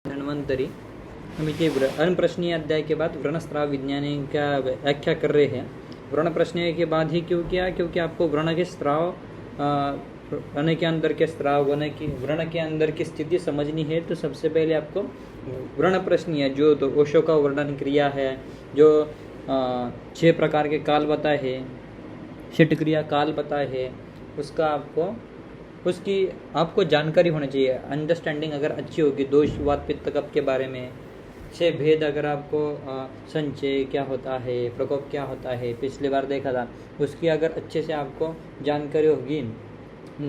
धन्वंतरी हम इसे अन प्रश्नीय अध्याय के बाद व्रणस्त्राव विज्ञान का व्याख्या कर रहे हैं। व्रण प्रश्नीय के बाद ही क्यों किया? क्योंकि आपको व्रण के स्त्राव व्रण के अंदर के स्त्राव व्रण के अंदर की स्थिति समझनी है। तो सबसे पहले आपको व्रण प्रश्नीय जो तो ओशो का वर्णन क्रिया है, जो 6 प्रकार के काल बताए हैं, षट क्रिया काल बताए हैं, उसकी आपको जानकारी होनी चाहिए। अंडरस्टैंडिंग अगर अच्छी होगी, दोष वात पित्त कफ के बारे में 6 भेद अगर आपको संचय क्या होता है, प्रकोप क्या होता है, पिछली बार देखा था, उसकी अगर अच्छे से आपको जानकारी होगी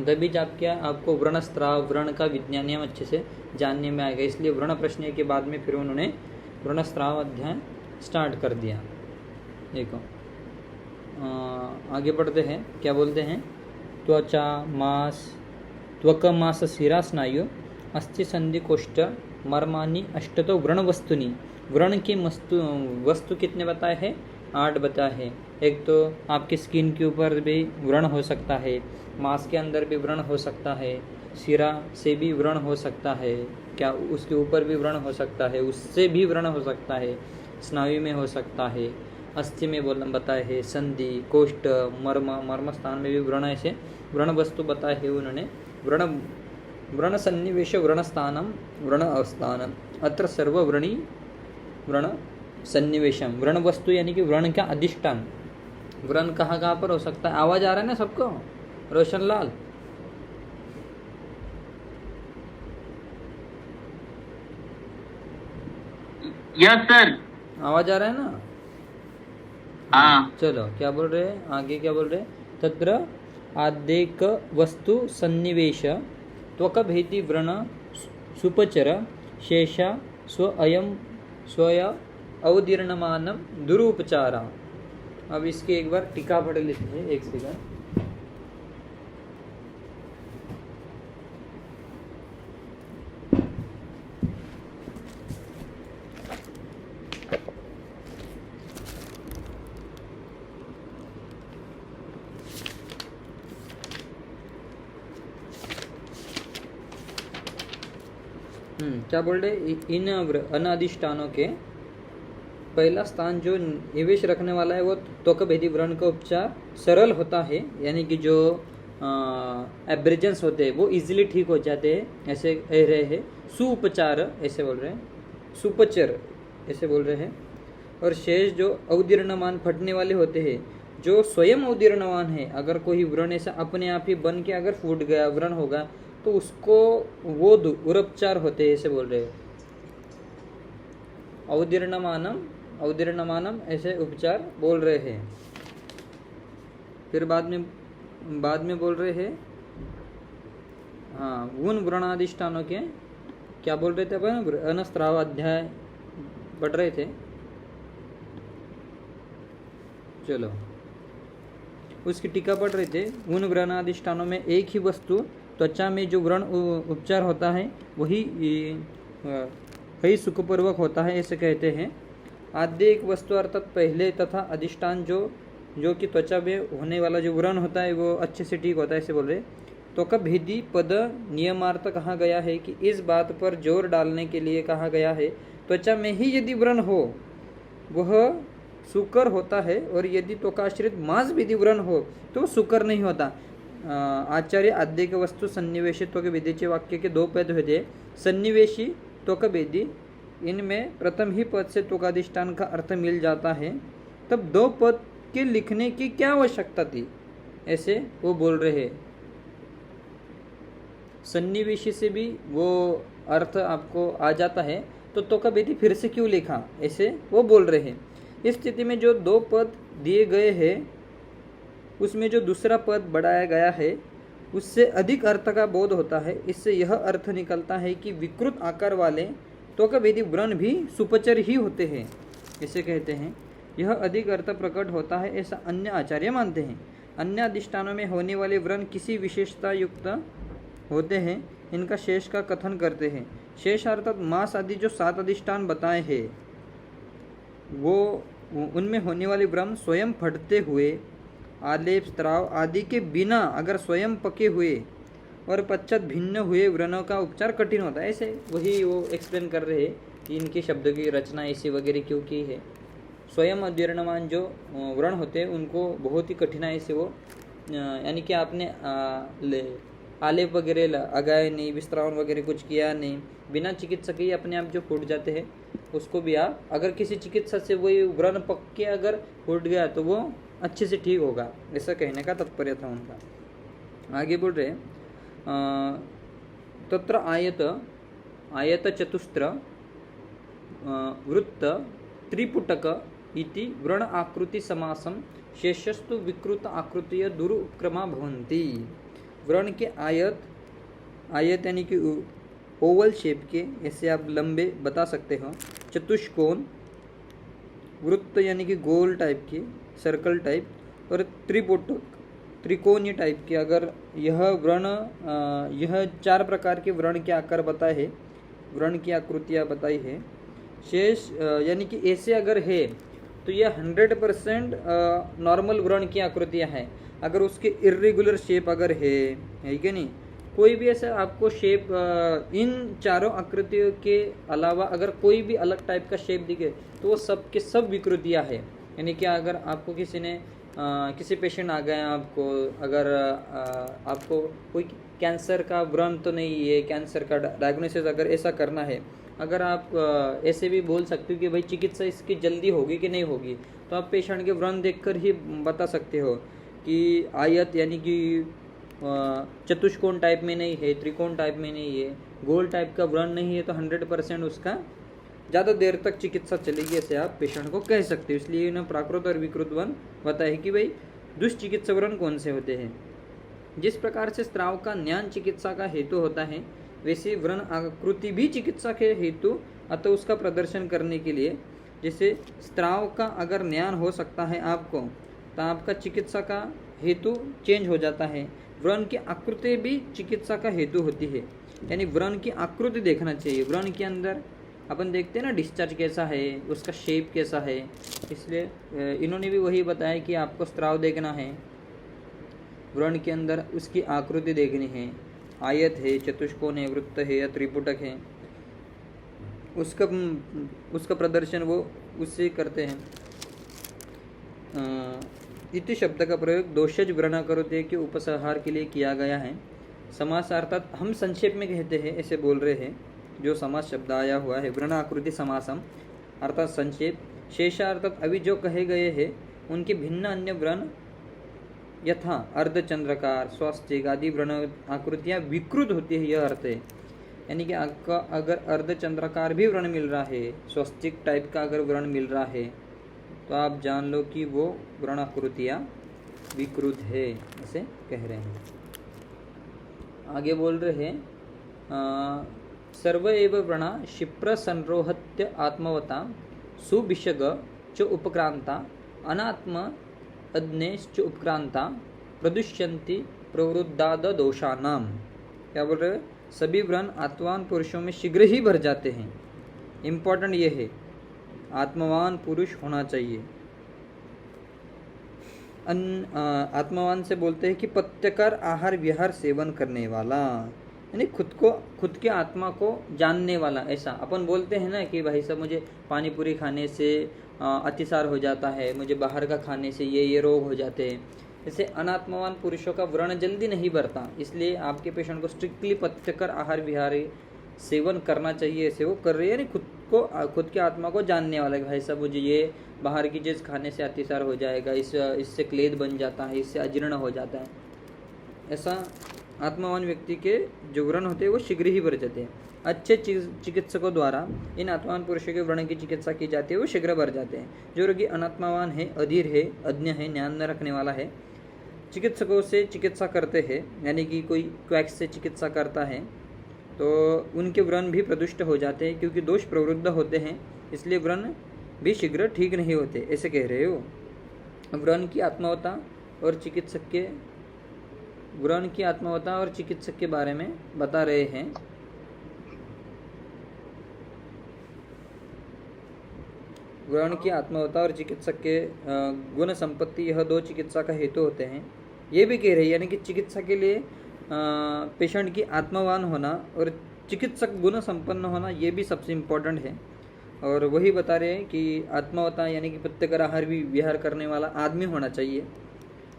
तभी आपको व्रणस्त्राव व्रण का विज्ञान अच्छे से जानने में आएगा। इसलिए व्रण प्रश्न के बाद में फिर उन्होंने व्रणस्त्राव अध्याय स्टार्ट कर दिया। देखो आगे बढ़ते हैं, क्या बोलते हैं? त्वचा मांस त्वक मांस शिरा स्नायु अस्थि संधि कोष्ठ मर्मानी अष्टतो व्रण वस्तुनि। व्रण की वस्तु कितने बताए हैं? 8 बताए हैं। एक तो आपकी स्किन के ऊपर भी व्रण हो सकता है, मांस के अंदर भी व्रण हो सकता है, शिरा से भी व्रण हो सकता है, क्या उसके ऊपर भी व्रण हो सकता है, उससे भी व्रण हो सकता है, स्नायु में हो सकता है, अस्थि में बताए है, संधि कोष्ठ मर्म स्थान में भी व्रण, ऐसे व्रण वस्तु बताए है उन्होंने। व्रण सन्निवेश व्रण स्थानम व्रण अवस्थानम अत्र सर्वव्रणी व्रण सन्निवेशम। व्रण वस्तु यानी कि व्रण का अधिष्ठान। व्रण कहाँ पर हो सकता है? आवाज आ रहा है ना सबको? रोशन लाल, यस सर, आवाज आ रहा है ना? हाँ। चलो, क्या बोल रहे हैं आगे? क्या बोल रहे हैं? तत्र आदेक वस्तु सन्निवेश त्वक भेदी व्रण सुपचर शेषा स्वय अवदीर्णमानम दुरुपचारा। अब इसकी एक बार टीका पढ़ लेते हैं, एक सेकंड। क्या बोल रहे? इन अनादिष्टानों के पहला स्थान जो निवेश रखने वाला है वो त्वक भेदी व्रण का उपचार सरल होता है, यानी कि जो एब्रेजन्स होते हैं वो इजीली ठीक हो जाते हैं, ऐसे कह रहे हैं। सुपचार ऐसे बोल रहे हैं, सुपचर ऐसे बोल रहे हैं। और शेष जो अवदीर्णमान फटने वाले होते हैं, जो स्वयं अवदीर्णमान है, अगर कोई व्रण ऐसा अपने आप ही बन के अगर फूट गया, व्रण होगा, तो उसको वो दुरुपचार होते हैं, ऐसे बोल रहे हैं। अवदीर्णमानम ऐसे उपचार बोल रहे हैं। फिर बाद में बोल रहे हैं, हाँ, गुण व्रणाधिष्ठानों के क्या बोल रहे थे? अपन अनस्त्राव अध्याय पढ़ रहे थे। चलो, उसकी टीका पढ़ रहे थे। गुण व्रणाधिष्ठानों में एक ही वस्तु त्वचा में जो व्रण उपचार होता है वही सुखपूर्वक होता है, ऐसे कहते हैं। आद्य एक वस्तु अर्थात पहले तथा अधिष्ठान जो कि त्वचा में होने वाला जो व्रण होता है वो अच्छे से ठीक होता है, ऐसे बोल रहे। तो कब भेदी पद नियमार्थ कहा गया है कि इस बात पर जोर डालने के लिए कहा गया है, त्वचा में ही यदि व्रण हो वह सुकर होता है, और यदि त्वकाश्रित मांस भेदी व्रण हो तो सुकर नहीं होता। आचार्य आद्य के वस्तु सन्निवेशी त्वक भेदीचे वाक्य के 2 पद होते हैं। सन्निवेशी त्वक भेदी, इनमें प्रथम ही पद से त्वकाधिष्ठान का अर्थ मिल जाता है, तब 2 पद के लिखने की क्या आवश्यकता थी, ऐसे वो बोल रहे हैं। सन्निवेशी से भी वो अर्थ आपको आ जाता है, तो त्वक भेदी फिर से क्यों लिखा, ऐसे वो बोल रहे हैं। इस स्थिति में जो 2 पद दिए गए हैं उसमें जो दूसरा पद बढ़ाया गया है उससे अधिक अर्थ का बोध होता है। इससे यह अर्थ निकलता है कि विकृत आकार वाले त्वक भेदी व्रण भी सुपचर ही होते हैं, इसे कहते हैं। यह अधिक अर्थ प्रकट होता है, ऐसा अन्य आचार्य मानते हैं। अन्य अधिष्ठानों में होने वाले व्रण किसी विशेषता युक्त होते हैं, इनका शेष का कथन करते हैं। शेष अर्थात मांस आदि जो 7 अधिष्ठान बताए हैं वो उनमें होने वाले व्रण स्वयं फटते हुए आलेप स्त्राव आदि के बिना अगर स्वयं पके हुए और पश्चात भिन्न हुए व्रणों का उपचार कठिन होता है। ऐसे वही वो एक्सप्लेन कर रहे हैं कि इनके शब्दों की रचना ऐसी वगैरह क्यों की है। स्वयं अद्वर्णमान जो व्रण होते हैं उनको बहुत ही कठिनाई से वो यानी कि आपने आलेप वगैरह लगाए नहीं, विस्त्रावन वगैरह कुछ किया नहीं, बिना चिकित्सा के ही अपने आप जो फूट जाते हैं उसको भी आप अगर किसी चिकित्सा से वही व्रण पक के अगर फूट गया तो वो अच्छे से ठीक होगा, ऐसा कहने का तात्पर्य था उनका। आगे बोल रहे तत्र आयत चतुस्त्र वृत्त त्रिपुटक इति व्रण आकृति समासम शेषस्तु विकृत आकृतिय दुरुपक्रमा भवन्ति। व्रण के आयत यानी कि ओवल शेप के, ऐसे आप लंबे बता सकते हो, चतुष्कोण, वृत्त यानी कि गोल टाइप के, सर्कल टाइप, और त्रिपुटक त्रिकोणीय टाइप के। अगर यह व्रण यह 4 प्रकार के व्रण के आकार बताए है, व्रण की आकृतियाँ बताई है। शेष यानी कि ऐसे अगर है तो यह 100% नॉर्मल व्रण की आकृतियाँ हैं। अगर उसके इर्रेगुलर शेप अगर है कि नहीं, कोई भी ऐसा आपको शेप इन चारों आकृतियों के अलावा अगर कोई भी अलग टाइप का शेप दिखे तो वो सब के सब विकृतियाँ है। यानी कि अगर आपको किसी ने किसी पेशेंट आ गए आपको, अगर आपको कोई कैंसर का व्रण तो नहीं है, कैंसर का डायग्नोसिस अगर ऐसा करना है, अगर आप ऐसे भी बोल सकते हो कि भाई चिकित्सा इसकी जल्दी होगी कि नहीं होगी, तो आप पेशेंट के व्रण देखकर ही बता सकते हो कि आयत यानी कि चतुष्कोण टाइप में नहीं है, त्रिकोण टाइप में नहीं है, गोल टाइप का व्रण नहीं है, तो 100% उसका ज़्यादा देर तक चिकित्सा चलेगी, ऐसे आप पेशेंट को कह सकते हो। इसलिए इन्हें प्राकृत और विकृत व्रण बताए कि भाई दुष्चिकित्सा व्रण कौन से होते हैं। जिस प्रकार से स्त्राव का ज्ञान चिकित्सा का हेतु होता है, वैसे व्रण आकृति भी चिकित्सा के हेतु अतः उसका प्रदर्शन करने के लिए, जैसे स्त्राव का अगर ज्ञान हो सकता है आपको, तो आपका चिकित्सा का हेतु चेंज हो जाता है। व्रण की आकृति भी चिकित्सा का हेतु होती है, यानी व्रण की आकृति देखना चाहिए। व्रण के अंदर अपन देखते हैं ना डिस्चार्ज कैसा है, उसका शेप कैसा है, इसलिए इन्होंने भी वही बताया कि आपको स्त्राव देखना है, व्रण के अंदर उसकी आकृति देखनी है, आयत है, चतुष्कोण है, वृत्त है या त्रिपुटक है, उसका प्रदर्शन वो उससे करते हैं। इति शब्द का प्रयोग दोषज व्रण करोते के उपसंहार के लिए किया गया है। समास अर्थात हम संक्षेप में कहते हैं, ऐसे बोल रहे हैं, जो समास शब्द आया हुआ है व्रण आकृति समासम अर्थात संक्षेप, शेषा अर्थात अभी जो कहे गए हैं उनके भिन्न अन्य व्रण यथा अर्धचंद्रकार, स्वास्तिक आदि व्रण आकृतियाँ विकृत होती है, यह अर्थ है। यानी कि आपका अगर अर्धचंद्रकार भी व्रण मिल रहा है, स्वास्तिक टाइप का अगर व्रण मिल रहा है, तो आप जान लो कि वो व्रण आकृतियाँ विकृत है, ऐसे कह रहे हैं। आगे बोल रहे हैं सर्व एव व्रणा क्षिप्र संरोहत्य आत्मवता सुभिषग च उपक्रांता अनात्म अग्नेश्च उपक्रांता प्रदुष्यन्ति प्रवृद्धाद दोषानाम। क्या बोल रहे हैं? सभी व्रण आत्मवान पुरुषों में शीघ्र ही भर जाते हैं। इम्पोर्टेंट ये है, आत्मवान पुरुष होना चाहिए। आत्मवान से बोलते हैं कि पत्यकर आहार विहार सेवन करने वाला, यानी खुद के आत्मा को जानने वाला। ऐसा अपन बोलते हैं ना कि भाई साहब मुझे पानी पूरी खाने से अतिसार हो जाता है, मुझे बाहर का खाने से ये रोग हो जाते हैं। जैसे अनात्मवान पुरुषों का व्रण जल्दी नहीं भरता, इसलिए आपके पेशेंट को स्ट्रिक्टली पथ्यकर आहार विहार सेवन करना चाहिए। ऐसे वो कर रही है, यानी खुद के आत्मा को जानने वाला है, भाई साहब मुझे ये बाहर की चीज़ खाने से अतिसार हो जाएगा, इससे क्लेद बन जाता है, इससे अजीर्ण हो जाता है। ऐसा आत्मवान व्यक्ति के जो व्रण होते हैं वो शीघ्र ही भर जाते हैं। अच्छे चिकित्सकों द्वारा इन आत्मवान पुरुषों के व्रण की चिकित्सा की जाती है, वो शीघ्र भर जाते हैं। जो रोगी अनात्मावान है, अधीर है, अज्ञ है, ज्ञान न रखने वाला है, चिकित्सकों से चिकित्सा करते हैं, यानी कि कोई क्वैक्स से चिकित्सा करता है, तो उनके व्रण भी प्रदुष्ट हो जाते हैं, क्योंकि दोष प्रवृद्ध होते हैं, इसलिए व्रण भी शीघ्र ठीक नहीं होते, ऐसे कह रहे हो। व्रण की आत्मवता और चिकित्सक के व्रण की आत्मवता और चिकित्सक के बारे में बता रहे हैं। व्रण की आत्मवता और चिकित्सक के गुण संपत्ति, यह दो चिकित्सा का हेतु होते हैं। ये भी कह रहे हैं, यानी कि चिकित्सा के लिए पेशेंट की आत्मवान होना और चिकित्सक गुण संपन्न होना, ये भी सबसे इम्पोर्टेंट है। और वही बता रहे हैं कि आत्मवता यानी कि प्रत्यकर आहार भी विहार करने वाला आदमी होना चाहिए।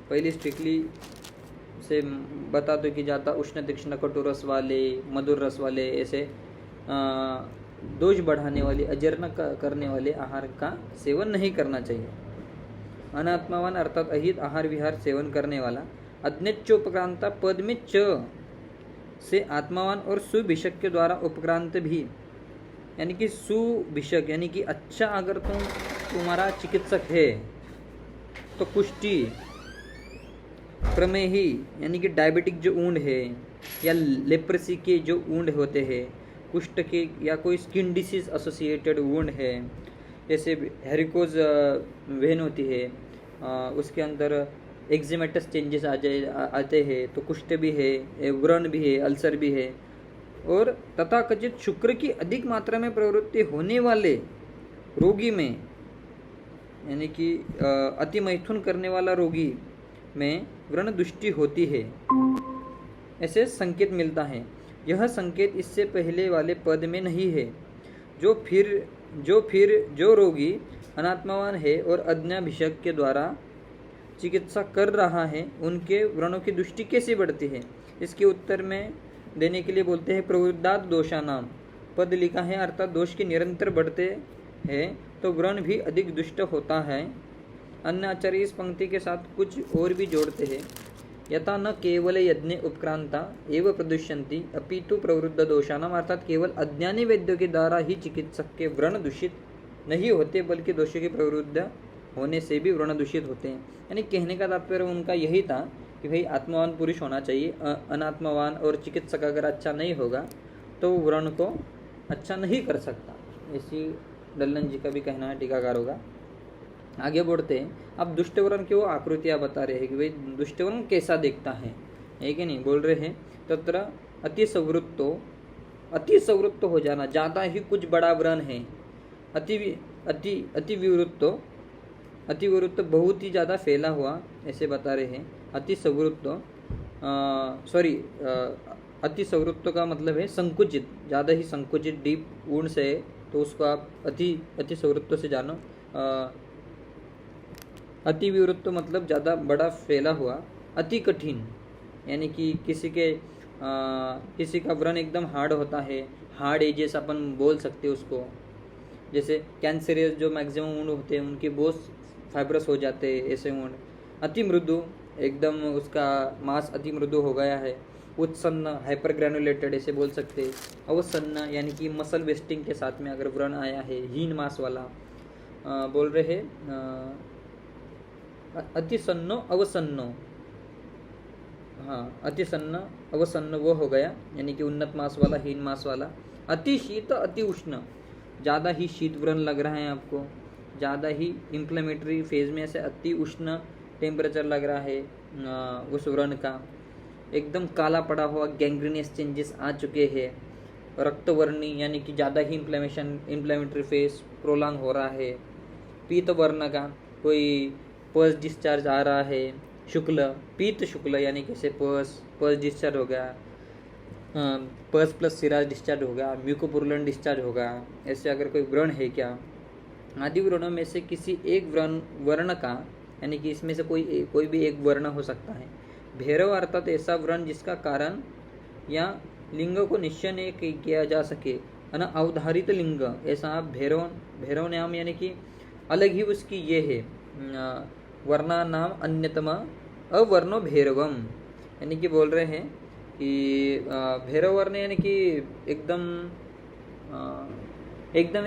पहले स्ट्रिक्टली से बता दो कि ज़्यादा उष्ण तीक्ष्ण कटु रस वाले, मधुर रस वाले, ऐसे दोष बढ़ाने वाले, अजीर्ण करने वाले आहार का सेवन नहीं करना चाहिए। अनात्मावान अर्थात अहित आहार विहार सेवन करने वाला। अज्ञोपक्रांता पद में च से आत्मावान और सुभिषक के द्वारा उपक्रांत भी, यानी कि सुभिषक यानी कि अच्छा, अगर तुम्हारा चिकित्सक है तो कुष्ठी, प्रमेही यानी कि डायबिटिक जो ऊंड है, या लेप्रेसी के जो ऊंड होते हैं, कुष्ठ के या कोई स्किन डिसीज एसोसिएटेड वुंड है, जैसे हेरिकोज वेन होती है, उसके अंदर एक्जिमेटस चेंजेस आते हैं, तो कुष्ठ भी है, व्रण भी है, अल्सर भी है। और तथाकथित शुक्र की अधिक मात्रा में प्रवृत्ति होने वाले रोगी में, यानी कि अति मैथुन करने वाला रोगी में व्रण दृष्टि होती है, ऐसे संकेत मिलता है। यह संकेत इससे पहले वाले पद में नहीं है। जो रोगी अनात्मावान है और अज्ञाभिषेक के द्वारा चिकित्सा कर रहा है, उनके व्रणों की दृष्टि कैसे बढ़ती है, इसके उत्तर में देने के लिए बोलते हैं प्रवृद्धात् दोषानाम। पद लिखा है अर्थात दोष के निरंतर बढ़ते हैं तो व्रण भी अधिक दुष्ट होता है। अन्य आचार्य इस पंक्ति के साथ कुछ और भी जोड़ते हैं। यथा न केवल यज्ञ उपक्रांता एवं प्रदुष्यंती अपितु प्रवृद्ध दोषानाम, अर्थात केवल अज्ञानी वैद्यों के द्वारा ही चिकित्सक के व्रण दूषित नहीं होते, बल्कि दोषों के प्रवृद्ध होने से भी व्रण दूषित होते हैं। यानी कहने का तात्पर्य उनका यही था कि भाई आत्मावान पुरुष होना चाहिए, अनात्मावान और चिकित्सक अगर अच्छा नहीं होगा तो व्रण को अच्छा नहीं कर सकता। ऐसी डल्लन जी का भी कहना है टीकाकारों का। आगे बढ़ते हैं। अब दुष्टवर्ण की वो आकृतियाँ बता रहे हैं कि भाई दुष्टवर्ण कैसा दिखता है कि नहीं। बोल रहे हैं तत्र अति संवृत्त हो जाना, ज़्यादा ही कुछ बड़ा व्रण है। अति विवृत्त बहुत ही ज़्यादा फैला हुआ, ऐसे बता रहे हैं। अति संवृत्त का मतलब है संकुचित, ज़्यादा ही संकुचित डीप वुंड से, तो उसको आप अति संवृत्त से जानो। अति विवृत्त मतलब ज़्यादा बड़ा फैला हुआ। अति कठिन यानी कि किसी का व्रण एकदम हार्ड होता है, हार्ड एजेस अपन बोल सकते हैं उसको। जैसे कैंसरियस जो मैक्सिमम वुंड होते हैं उनके बहुत फाइब्रस हो जाते हैं ऐसे वुंड। अति मृदु, एकदम उसका मांस अति मृदु हो गया है। उत्सन्न, हाइपर ग्रैनुलेटेड ऐसे बोल सकते हैं। अवसन्न यानी कि मसल वेस्टिंग के साथ में अगर व्रण आया है, हीन मांस वाला। बोल रहे अति सन्नो अवसन्नो, हाँ अति सन्न अवसन्न वो हो गया, यानी कि उन्नत मांस वाला, हीन मांस वाला। अति शीत अति उष्ण, ज़्यादा ही शीत व्रण लग रहा है आपको, ज़्यादा ही इंफ्लेमेटरी फेज में ऐसे अति उष्ण टेम्परेचर लग रहा है उस व्रण का। एकदम काला पड़ा हुआ, गैंग्रीनियस चेंजेस आ चुके हैं। रक्तवर्णी यानी कि ज़्यादा ही इंफ्लेमेटरी फेज प्रोलॉन्ग हो रहा है। पीत वर्ण का, कोई पस डिस्चार्ज आ रहा है। शुक्ल, पीत शुक्ल यानी कि पस डिस्चार्ज हो गया, पस प्लस सिराज डिस्चार्ज होगा, म्यूकोपुरुलन डिस्चार्ज होगा। ऐसे अगर कोई व्रण है क्या, आदि व्रणों में से किसी एक वर्ण का, यानी कि इसमें से कोई भी एक वर्ण हो सकता है। भैरव अर्थात ऐसा व्रण जिसका कारण या लिंग को निश्चय नहीं किया जा सके, अवधारित लिंग, ऐसा भैरव नाम यानी कि अलग ही उसकी ये है। वर्णा नाम अन्यतम अवर्णो भैरवम, यानी कि बोल रहे हैं कि भैरव वर्ण यानी कि एकदम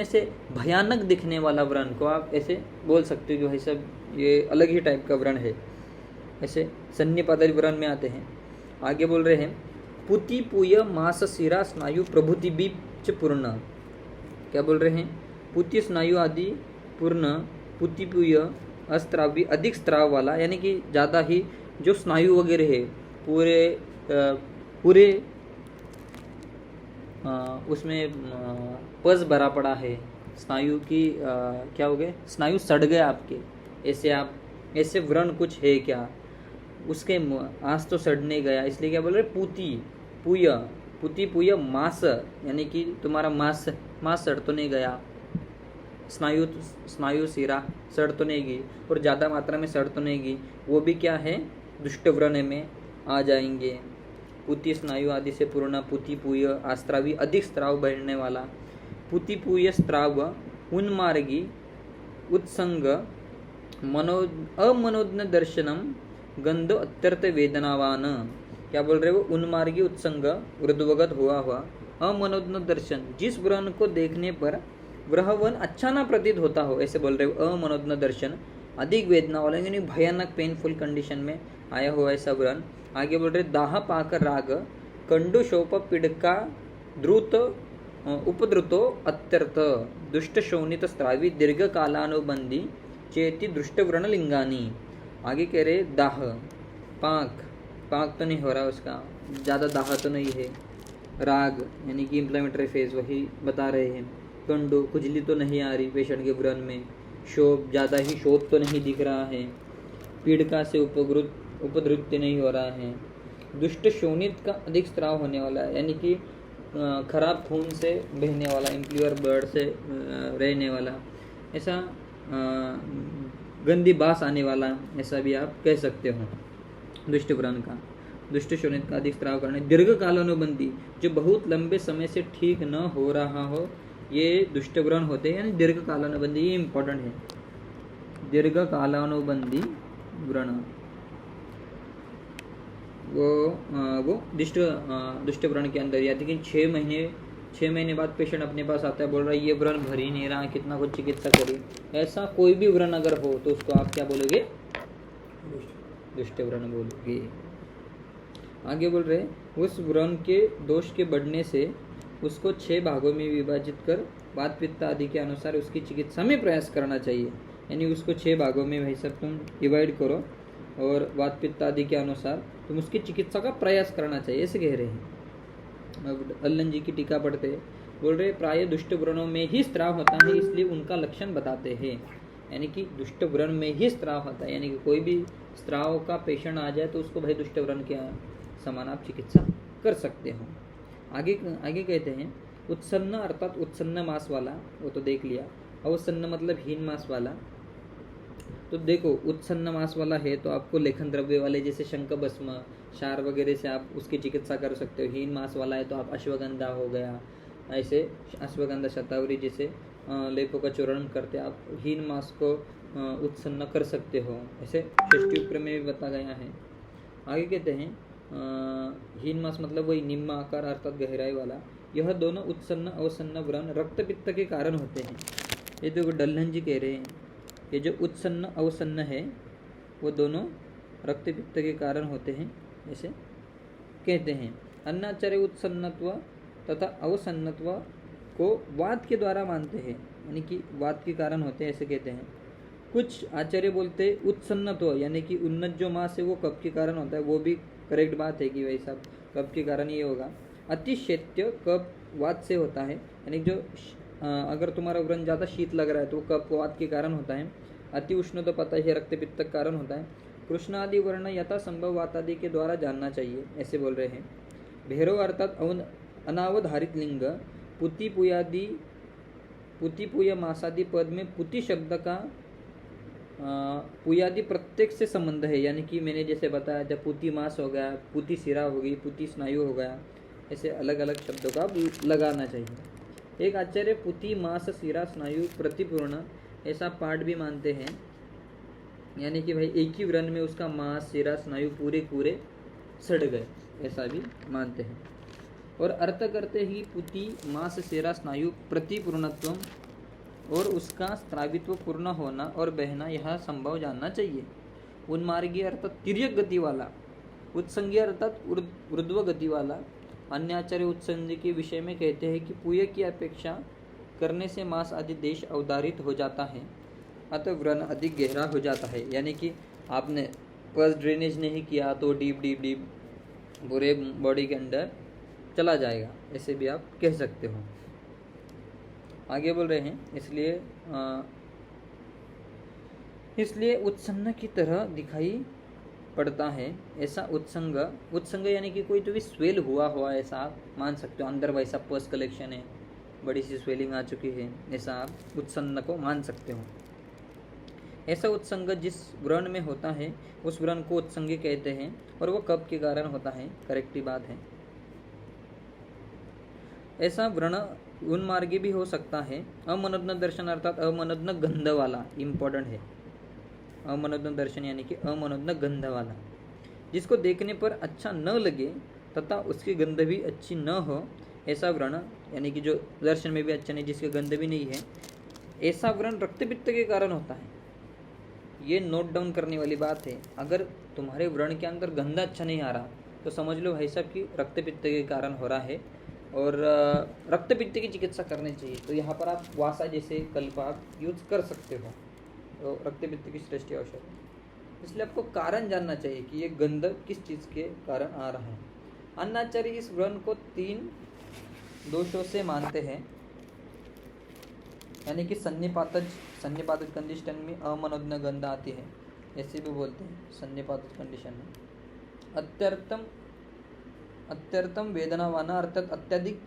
ऐसे भयानक दिखने वाला व्रण को आप ऐसे बोल सकते हो कि भाई साहब ये अलग ही टाइप का व्रण है। ऐसे सन्निपातल व्रण में आते हैं। आगे बोल रहे हैं पुति पुय मास सिरा स्नायु प्रभुति बीच पूर्ण। क्या बोल रहे हैं? पुति स्नायु आदि पूर्ण, पुति पुय अस्त्रावी अधिक स्त्राव वाला, यानी कि ज़्यादा ही जो स्नायु वगैरह है पूरे उसमें पस भरा पड़ा है। स्नायु की क्या हो गए, स्नायु सड़ गए आपके, ऐसे व्रण कुछ है क्या? उसके आज तो सड़ने गया, इसलिए क्या बोल रहे पूती पुय, पुती पुय मांस, यानी कि तुम्हारा मांस सड़ तो नहीं गया, स्नायु स्नायु शिरा सड़ तो नहीं गई, और ज़्यादा मात्रा में सड़ तो नहीं गई, वो भी क्या है दुष्ट व्रण में आ जाएंगे। पुती स्नायु आदि से पूर्ण, पुती पुय आस्त्रावी अधिक स्त्राव बहने वाला, पुती पुय स्त्राव उन्मार्गी उत्संग मनो अमनोज्ञ दर्शनम गंध अत्यर्थ वेदनावान। क्या बोल रहे हो, उन्मार्गी उत्संग ऊर्ध्वगत हुआ अमनोज्ञ दर्शन, जिस व्रण को देखने पर वह वन अच्छा ना प्रतीत होता हो, ऐसे बोल रहे हो। अमनोज्ञ दर्शन अधिक वेदना वाला, यानी भयानक पेनफुल कंडीशन में आया हुआ ऐसा व्रण। आगे बोल रहे दाह पाकर राग कंडु शोप पिड़का द्रुत उपद्रुतो अत्यर्थ दुष्ट शोणित स्त्रावी दीर्घ कालानुबंधी चेती दृष्ट व्रण लिंगानी। आगे कह रहे दाह, पाक तो नहीं हो रहा उसका, ज़्यादा दाह तो नहीं है, राग यानी कि इम्प्लीमेंटरी फेज वही बता रहे हैं, कंडो खुजली तो नहीं आ रही पेशेंट के व्रण में, शोभ ज़्यादा ही शोभ तो नहीं दिख रहा है, पीड़िका से उपद्रुत्य नहीं हो रहा है, दुष्ट शोणित का अधिक स्त्राव होने वाला है, यानी कि खराब खून से बहने वाला, इम्प्योर ब्लड से रहने वाला, ऐसा गंदी बास आने वाला, ऐसा भी आप कह सकते हो दुष्ट व्रण का। दुष्ट शोणित का अधिक स्त्राव करने, दीर्घ कालानुबंधी जो बहुत लंबे समय से ठीक न हो रहा हो, ये दुष्ट व्रण होते हैं, यानी दीर्घ कालानुबंधी, ये इम्पोर्टेंट है, दीर्घ कालानुबंधी व्रण वो दुष्ट व्रण के अंदर, या लेकिन 6 महीने बाद पेशेंट अपने पास आता है, बोल रहा है ये व्रण भर ही नहीं रहा, कितना कुछ चिकित्सा करी, ऐसा कोई भी व्रण अगर हो तो उसको आप क्या बोलोगे, दुष्ट व्रण बोलोगे। आगे बोल रहे उस व्रण के दोष के बढ़ने से उसको 6 भागों में विभाजित कर वात पित्त आदि के अनुसार उसकी चिकित्सा में प्रयास करना चाहिए, यानी उसको 6 भागों में भाई सब तुम डिवाइड करो और वात पित्त आदि के अनुसार तुम उसकी चिकित्सा का प्रयास करना चाहिए, ऐसे कह रहे हैं। अब अल्लन जी की टीका पढ़ते बोल रहे प्राय दुष्ट व्रणों में ही स्त्राव होता है, इसलिए उनका लक्षण बताते हैं, यानी कि दुष्ट व्रण में ही स्त्राव होता है, यानी कि कोई भी स्त्राव का पेशेंट आ जाए तो उसको भाई दुष्ट व्रण के समान आप चिकित्सा कर सकते हो। आगे कहते हैं उत्सन्न अर्थात उत्सन्न मास वाला, वो तो देख लिया, अवसन्न मतलब हीन मास वाला। तो देखो उत्सन्न मास वाला है तो आपको लेखन द्रव्य वाले जैसे शंख भस्म क्षार वगैरह से आप उसकी चिकित्सा कर सकते हो। हीन मास वाला है तो आप अश्वगंधा हो गया, ऐसे अश्वगंधा शतावरी जैसे लेपों का चूर्ण करते आप हीन मास को उत्सन्न कर सकते हो, ऐसे षष्ठी उपक्रम में भी बता गया है। आगे कहते हैं हीन मास मतलब वही निम्न आकार अर्थात गहराई वाला, यह दोनों उत्सन्न अवसन्न व्रण रक्त पित्त के कारण होते हैं। ये देखो डल्हन जी कह रहे हैं ये जो उत्सन्न अवसन्न है वो दोनों रक्त पित्त के कारण होते हैं, ऐसे कहते हैं। अन्नाचार्य उत्सन्नत्व तथा अवसन्नत्व को वात के द्वारा मानते हैं, यानी कि वात के कारण होते हैं, ऐसे कहते हैं। कुछ आचार्य बोलते हैं उत्सन्नत्व यानी कि उन्नत जो मास है वो कफ के कारण होता है, वो भी करेक्ट बात है कि भाई साहब कफ के कारण ये होगा। अतिशैत्य कफ वात से होता है, यानी जो अगर तुम्हारा व्रण ज़्यादा शीत लग रहा है तो कफ वात के कारण होता है। अति उष्ण तो पता ही रक्त पित्त का कारण होता है। कृष्ण आदि वर्ण यथा संभव वात आदि के द्वारा जानना चाहिए, ऐसे बोल रहे हैं। भैरव अर्थात अनावधारित लिंग पुति पुय मासादि पद में पुति शब्द का पुयादि प्रत्येक से संबंध है, यानी कि मैंने जैसे बताया जब पुति मास हो गया, पुति शिरा हो गई, पुति स्नायु हो गया, ऐसे अलग अलग शब्दों का लगाना चाहिए। एक आचार्य पुति मास शिरा स्नायु प्रतिपूर्ण ऐसा पाठ भी मानते हैं, यानी कि भाई एक ही व्रण में उसका मास शिरा स्नायु पूरे सड़ गए, ऐसा भी मानते हैं। और अर्थ करते ही पुति मास शिरा स्नायु प्रतिपूर्णत्व और उसका स्त्रावित्व पूर्ण होना और बहना यह संभव जानना चाहिए। उन्मार्गीय अर्थात तिर्यक गति वाला, उत्संगीय अर्थात ऊर्ध्व गति वाला। अन्य आचार्य उत्संगी के विषय में कहते हैं कि पुय की अपेक्षा करने से मांस आदि देश अवधारित हो जाता है, अतः व्रण अधिक गहरा हो जाता है, यानी कि आपने पल्स ड्रेनेज नहीं किया तो डीप पूरे बॉडी के अंदर चला जाएगा, ऐसे भी आप कह सकते हो। आगे बोल रहे हैं इसलिए उत्सन्न की तरह दिखाई पड़ता है ऐसा उत्संग, उत्संग यानी कि कोई तो भी स्वेल हुआ ऐसा आप मान सकते हो, अंदर वैसा पस कलेक्शन है, बड़ी सी स्वेलिंग आ चुकी है, ऐसा आप उत्सन्न को मान सकते हो। ऐसा उत्संग जिस व्रण में होता है उस व्रण को उत्संगी कहते हैं, और वो कब के कारण होता है, करेक्ट ही बात है। ऐसा व्रण उन्मार्गी भी हो सकता है। अमनोज्ञ दर्शन अर्थात अमनोज्ञ गंध वाला, इंपॉर्टेंट है। अमनोज्ञ दर्शन यानी कि अमनोज्ञ गंध वाला, जिसको देखने पर अच्छा न लगे तथा उसकी गंध भी अच्छी न हो, ऐसा व्रण यानी कि जो दर्शन में भी अच्छा नहीं, जिसकी गंध भी नहीं है, ऐसा व्रण रक्तपित्त के कारण होता है। ये नोट डाउन करने वाली बात है। अगर तुम्हारे व्रण के अंदर गंध अच्छा नहीं आ रहा तो समझ लो भाई साहब कि रक्तपित्त के कारण हो रहा है, और रक्तपित्त की चिकित्सा करनी चाहिए। तो यहाँ पर आप वासा जैसे कल्प आप यूज कर सकते हो, तो रक्तपित्त की श्रेष्ठ औषध है। इसलिए आपको कारण जानना चाहिए कि ये गंध किस चीज़ के कारण आ रहा है। अन्नाचार्य इस व्रण को 3 दोषों से मानते हैं, यानी कि सन्निपातज कंडीशन में अमनोज्ञ गंध आती है, ऐसे भी बोलते हैं सन्निपातज कंडीशन में। अत्यर्थम वेदना वाला अर्थात अत्यधिक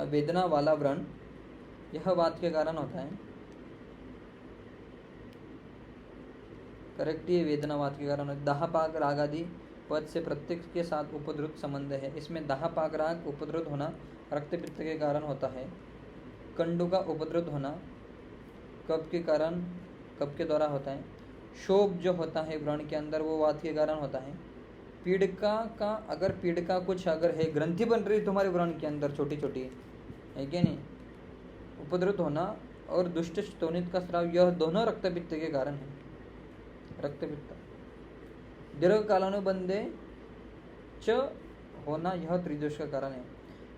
वेदना वाला व्रण, यह बात के कारण होता है। करेक्ट, ये वेदनावाद के कारण दाह पाक राग आदि पद से प्रत्येक के साथ उपद्रुत संबंध है। इसमें दाह पाक राग उपद्रुत होना रक्तपित्त के कारण होता है। कंडू का उपद्रुत होना कब के कारण, कब के द्वारा होता है। शोभ जो होता है व्रण के अंदर वो वात के कारण होता है। पीड़िका का अगर पीड़िका कुछ अगर है, ग्रंथि बन रही तुम्हारे व्रण के अंदर छोटी छोटी, है क्या नहीं, उपद्रुत होना और दुष्ट स्तोनित का स्राव, यह दोनों रक्तपित्त के कारण है। रक्तपित्त दीर्घ कालानुबंधे च होना यह त्रिदोष का कारण है,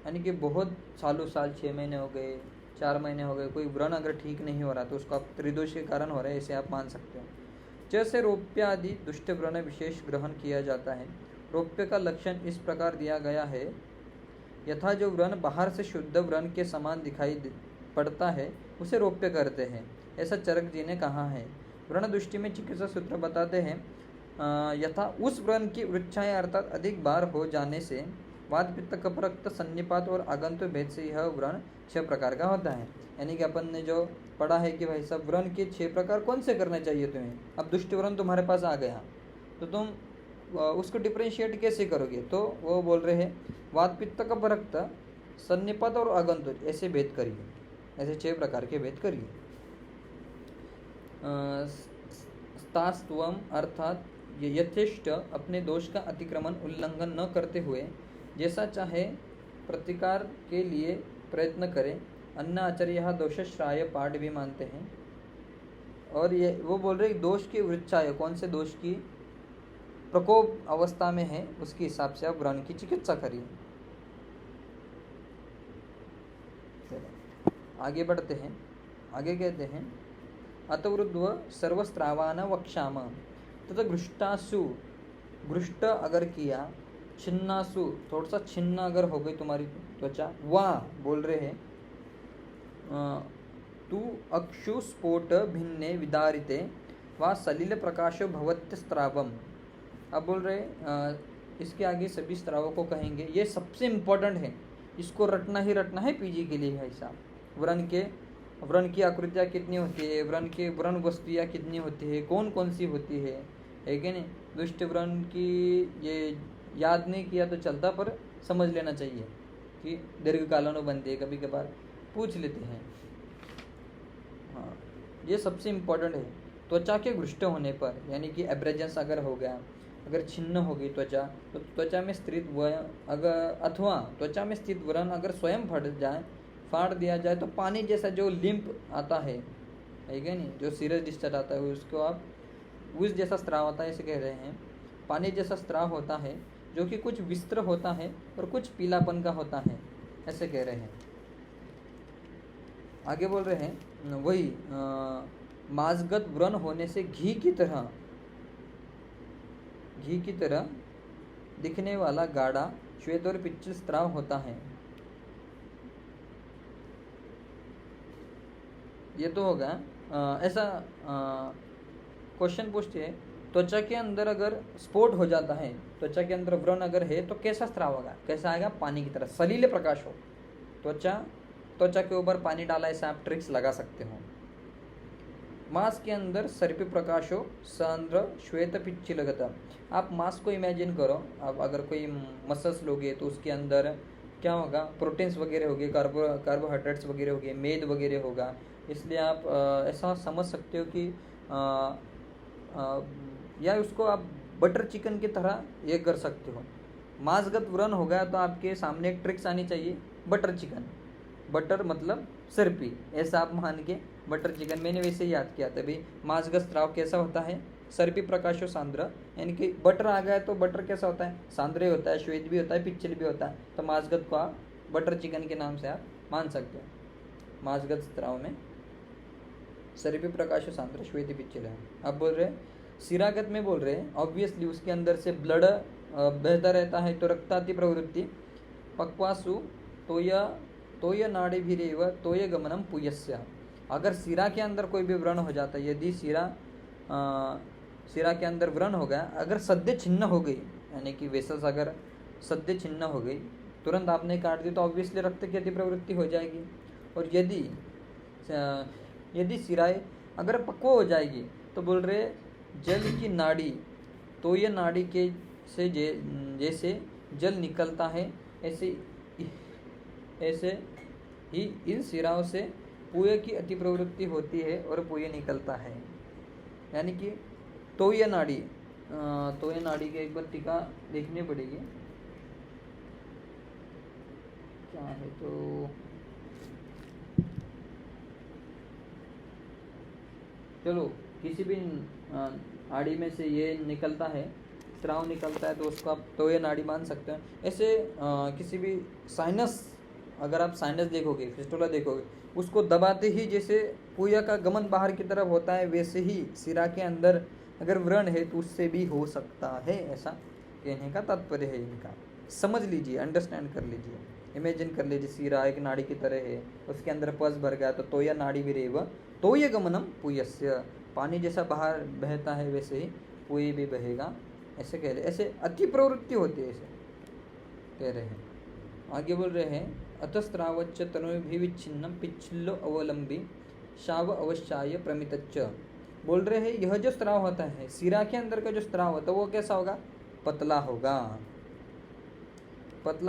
यानी कि बहुत सालों साल 6 महीने हो गए, 4 महीने हो गए, कोई व्रण अगर ठीक नहीं हो रहा तो उसको आप त्रिदोष के कारण हो रहा है, ऐसे आप मान सकते हो। च से रौप्य आदि दुष्ट व्रण विशेष ग्रहण किया जाता है। रौप्य का लक्षण इस प्रकार दिया गया है, यथा जो व्रण बाहर से शुद्ध व्रण के समान दिखाई पड़ता है उसे रौप्य करते हैं, ऐसा चरक जी ने कहा है। व्रण दृष्टि में चिकित्सा सूत्र बताते हैं, यथा उस व्रण की वृक्षाएं अर्थात अधिक बार हो जाने से वात पित्त कफ रक्त सन्निपात और आगंतुक भेद से यह व्रण 6 प्रकार का होता है। यानी कि अपन ने जो पढ़ा है कि भाई सब व्रण के 6 प्रकार कौन से करने चाहिए तुम्हें। अब दुष्ट व्रण तुम्हारे पास आ गया तो तुम उसको डिफ्रेंशिएट कैसे करोगे, तो वो बोल रहे हैं वात पित्त कफ रक्त सन्निपात और आगंतुक ऐसे भेद करिए, ऐसे 6 प्रकार के भेद करिए। स्तास्त्वम अर्थात यथेष्ट अपने दोष का अतिक्रमण उल्लंघन न करते हुए जैसा चाहे प्रतिकार के लिए प्रयत्न करें। अन्य आचार्य यह दोषश्राय पाठ भी मानते हैं, और ये वो बोल रहे दोष की वृक्षाय, कौन से दोष की प्रकोप अवस्था में है उसके हिसाब से आप व्रण की चिकित्सा करिए। आगे बढ़ते हैं, आगे कहते हैं अतवृद्व सर्वस्त्रावान वक्षाम तथा घृष्टासु, घृष्ट अगर किया, छिन्नासु थोड़ा सा छिन्न अगर हो गई तुम्हारी त्वचा, वाह बोल रहे हैं तू अक्षु स्फोट भिन्ने विदारिते वा सलिल प्रकाशो भवत्य स्त्रावम। अब बोल रहे इसके आगे सभी स्त्रावों को कहेंगे, ये सबसे इम्पोर्टेंट है, इसको रटना ही रटना है पीजी के लिए है साहब। व्रण की आकृतियाँ कितनी होती है, व्रण वस्तुयाँ कितनी होती है, कौन कौन सी होती है कि नहीं। दुष्ट व्रण की ये याद नहीं किया तो चलता, पर समझ लेना चाहिए कि दीर्घकालानुबंधी कभी कभार पूछ लेते हैं। हाँ, ये सबसे इम्पोर्टेंट है। त्वचा के घृष्ट होने पर, यानी कि एब्रेजेंस अगर हो गया, अगर छिन्न हो गई त्वचा, तो त्वचा में स्थित अगर अथवा त्वचा में स्थित व्रण अगर स्वयं फाड़ दिया जाए तो पानी जैसा जो लिम्प आता है क्या नहीं, जो सीरस डिस्चार्ज आता है उसको आप उस जैसा स्त्राव होता है, इसे कह रहे हैं पानी जैसा स्त्राव होता है, जो कि कुछ विस्त्र होता है और कुछ पीलापन का होता है, ऐसे कह रहे हैं। आगे बोल रहे हैं वही मांसगत व्रण होने से घी की तरह दिखने वाला गाढ़ा श्वेत और पिच्चल स्त्राव होता है। ये तो होगा। ऐसा क्वेश्चन पूछते हैं त्वचा के अंदर अगर स्फोट हो जाता है, त्वचा के अंदर व्रण अगर है तो कैसा स्राव होगा, कैसा आएगा, पानी की तरह सलीले प्रकाश हो। त्वचा के ऊपर पानी डाला, ऐसा आप ट्रिक्स लगा सकते हो। मांस के अंदर सर्पी प्रकाश हो, सांद्र श्वेत पिच्छिलगत। आप मांस को इमेजिन करो, आप अगर कोई मसल्स लोगे तो उसके अंदर क्या होगा, प्रोटीन्स वगैरह होंगे, कार्बोहाइड्रेट्स वगैरह होंगे, मेद वगैरह होगा। इसलिए आप ऐसा समझ सकते हो कि या उसको आप बटर चिकन की तरह ये कर सकते हो। मांसगत व्रण हो गया तो आपके सामने एक ट्रिक्स आनी चाहिए, बटर चिकन, बटर मतलब सर्पी, ऐसा आप मान के बटर चिकन, मैंने वैसे ही याद किया था भाई। मांसगत स्राव कैसा होता है, सर्पी प्रकाशो सांद्र, यानी कि बटर आ गया तो बटर कैसा होता है, सांद्र होता है, श्वेत भी होता है, पिच्छल भी होता है। तो मांसगत को आप बटर चिकन के नाम से आप मान सकते हो। मांसगत स्राव में सर्पी प्रकाशो सांद्र श्वेत पिच्छल है। अब बोल रहे शिरागत में, बोल रहे हैं ऑब्वियसली उसके अंदर से ब्लड बहता रहता है, तो रक्ताति प्रवृत्ति पक्वासु तोय नाड़ी भी रेव तोय गमनम पुयस्य। अगर सिरा के अंदर कोई भी व्रण हो जाता है, यदि सिरा के अंदर व्रण हो गया, अगर सद्य छिन्न हो गई, यानी कि वेसल्स अगर सद्य छिन्न हो गई, तुरंत आपने काट दी, तो ऑब्वियसली रक्त की अति प्रवृत्ति हो जाएगी। और यदि सिराएं अगर पक्व हो जाएगी, तो बोल रहे जल की नाड़ी, तो ये नाड़ी के से जैसे जल निकलता है, ऐसे ही इन सिराओं से पुय की अति प्रवृत्ति होती है और पुय निकलता है। यानी कि तोय नाड़ी की एक बार टीका देखनी पड़ेगी क्या है। तो चलो, किसी भी नाड़ी में से ये निकलता है, स्राव निकलता है, तो उसको आप तोय नाड़ी मान सकते हैं। ऐसे किसी भी साइनस, अगर आप साइनस देखोगे, फिस्टुला देखोगे, उसको दबाते ही जैसे पुया का गमन बाहर की तरफ होता है, वैसे ही सिरा के अंदर अगर व्रण है तो उससे भी हो सकता है, ऐसा कहने का तात्पर्य है इनका। समझ लीजिए, अंडरस्टैंड कर लीजिए, इमेजिन कर लीजिए सिरा एक नाड़ी की तरह है, उसके अंदर पस भर गया, तो तोया नाड़ी भी रेव तोय गमनम पुयस्य, पानी जैसा बाहर बहता है वैसे ही पुय भी बहेगा, ऐसे कह रहे। ऐसे अति प्रवृत्ति होती है, ऐसे कह रहे हैं। आगे बोल रहे हैं अतस्त्रावच्च तनुभिविच्छिन्नम पिच्छिल्लो अवलंबी शाव अवश्याय प्रमितच्च। बोल रहे हैं यह जो स्त्राव होता है, सिरा के अंदर का जो स्त्राव होता है, वो कैसा होगा, पतला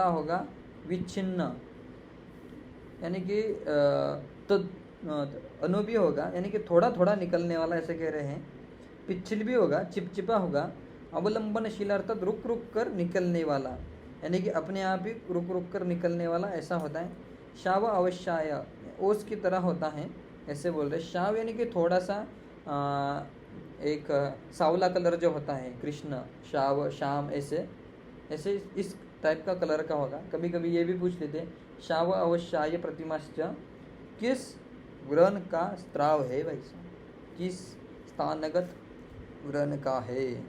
होगा, विच्छिन्न, यानी कि अनु भी होगा, यानी कि थोड़ा थोड़ा निकलने वाला, ऐसे कह रहे हैं। पिच्छिल भी होगा, चिपचिपा होगा। अवलंबनशील अर्थात रुक रुक कर निकलने वाला, यानी कि अपने आप ही रुक रुक कर निकलने वाला, ऐसा होता है। शाव अवश्याय, ओस की तरह होता है, ऐसे बोल रहे। शाव यानी कि थोड़ा सा एक सावला कलर जो होता है, कृष्ण शाव शाम, ऐसे इस टाइप का कलर का होगा। कभी कभी ये भी पूछ लेते, शाव अवश्याय प्रतिमाश्च, किस व्रण का स्त्राव है भाई साहब, किस स्थानगत व्रण का है,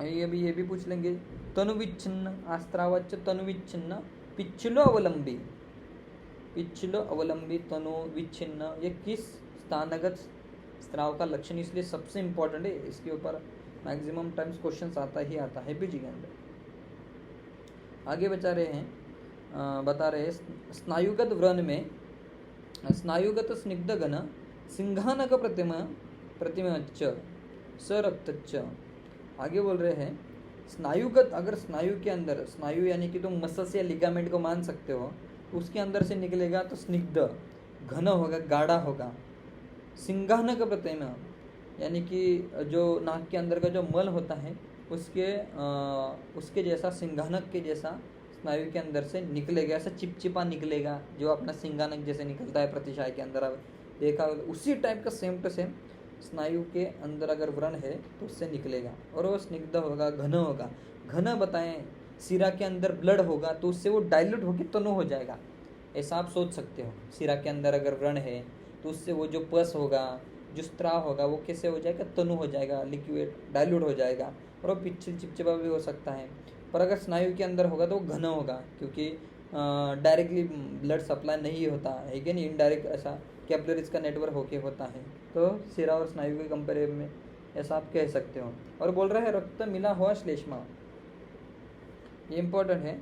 ये भी पूछ लेंगे। तनुविच्छिन्न, आस्त्रावच्च तनुविच्छिन्न, पिच्छलो अवलंबी तनुविच्छिन्न, ये किस स्थानगत स्त्राव का लक्षण, इसलिए सबसे इंपॉर्टेंट है। इसके ऊपर मैक्सिमम टाइम्स क्वेश्चन आता है पीजी के अंदर। आगे बता रहे हैं स्नायुगत व्रण में स्नायुगत स्निग्धगण सिंघानक प्रतिमच्च सरक्तच्च। आगे बोल रहे हैं स्नायुगत, अगर स्नायु के अंदर, स्नायु यानी कि तुम मसल्स या लिगामेंट को मान सकते हो, उसके अंदर से निकलेगा तो स्निग्ध, घन होगा, गाढ़ा होगा। सिंघानक प्रतिमा, यानी कि जो नाक के अंदर का जो मल होता है, उसके जैसा, सिंघानक के जैसा स्नायु के अंदर से निकलेगा, ऐसा चिपचिपा निकलेगा, जो अपना सिंघानक जैसे निकलता है प्रतिशाय के अंदर, अब देखा उसी टाइप का सेम टू सेम स्नायु के अंदर अगर व्रण है तो उससे निकलेगा, और वो स्निग्ध होगा, घन होगा। घन बताएं, सिरा के अंदर ब्लड होगा तो उससे वो डाइल्यूट होकर तनु हो जाएगा, ऐसा आप सोच सकते हो। सिरा के अंदर अगर व्रण है तो उससे वो जो पस होगा, जो स्त्राव होगा, वो कैसे हो जाएगा, तनु हो जाएगा, लिक्विड डाइल्यूट हो जाएगा, और वो पिच्छल चिपचिपा भी हो सकता है। पर अगर स्नायु के अंदर होगा तो वो घन होगा, क्योंकि डायरेक्टली ब्लड सप्लाई नहीं होता है कि नहीं, इनडायरेक्ट ऐसा कैपिलरीज का नेटवर्क होके होता है। तो सिरा और स्नायु के कंपेरेटिव में ऐसा आप कह सकते हो। और बोल रहे हैं रक्त मिला हुआ श्लेष्मा, ये इंपॉर्टेंट है,